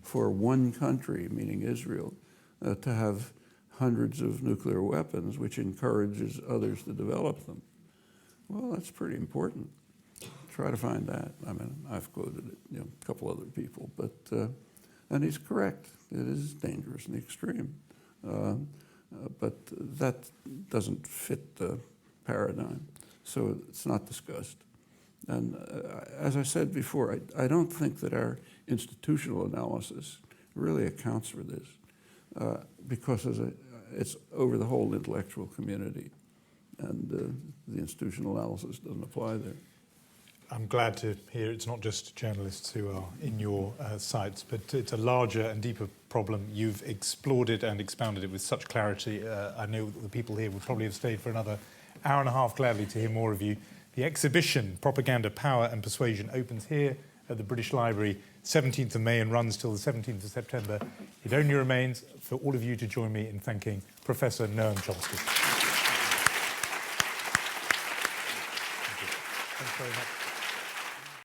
for one country, meaning Israel, to have hundreds of nuclear weapons, which encourages others to develop them. Well, that's pretty important. Try to find that. I mean, I've quoted it, a couple other people, but and he's correct. It is dangerous in the extreme, but that doesn't fit the paradigm, so it's not discussed. And as I said before, I don't think that our institutional analysis really accounts for this, because it's over the whole intellectual community, and the institutional analysis doesn't apply there. I'm glad to hear it's not just journalists who are in your sites, but it's a larger and deeper problem. You've explored it and expounded it with such clarity. I know that the people here would probably have stayed for another hour and a half gladly to hear more of you. The exhibition, Propaganda, Power and Persuasion, opens here at the British Library 17th of May and runs till the 17th of September. It only remains for all of you to join me in thanking Professor Noam Chomsky. Thanks very much.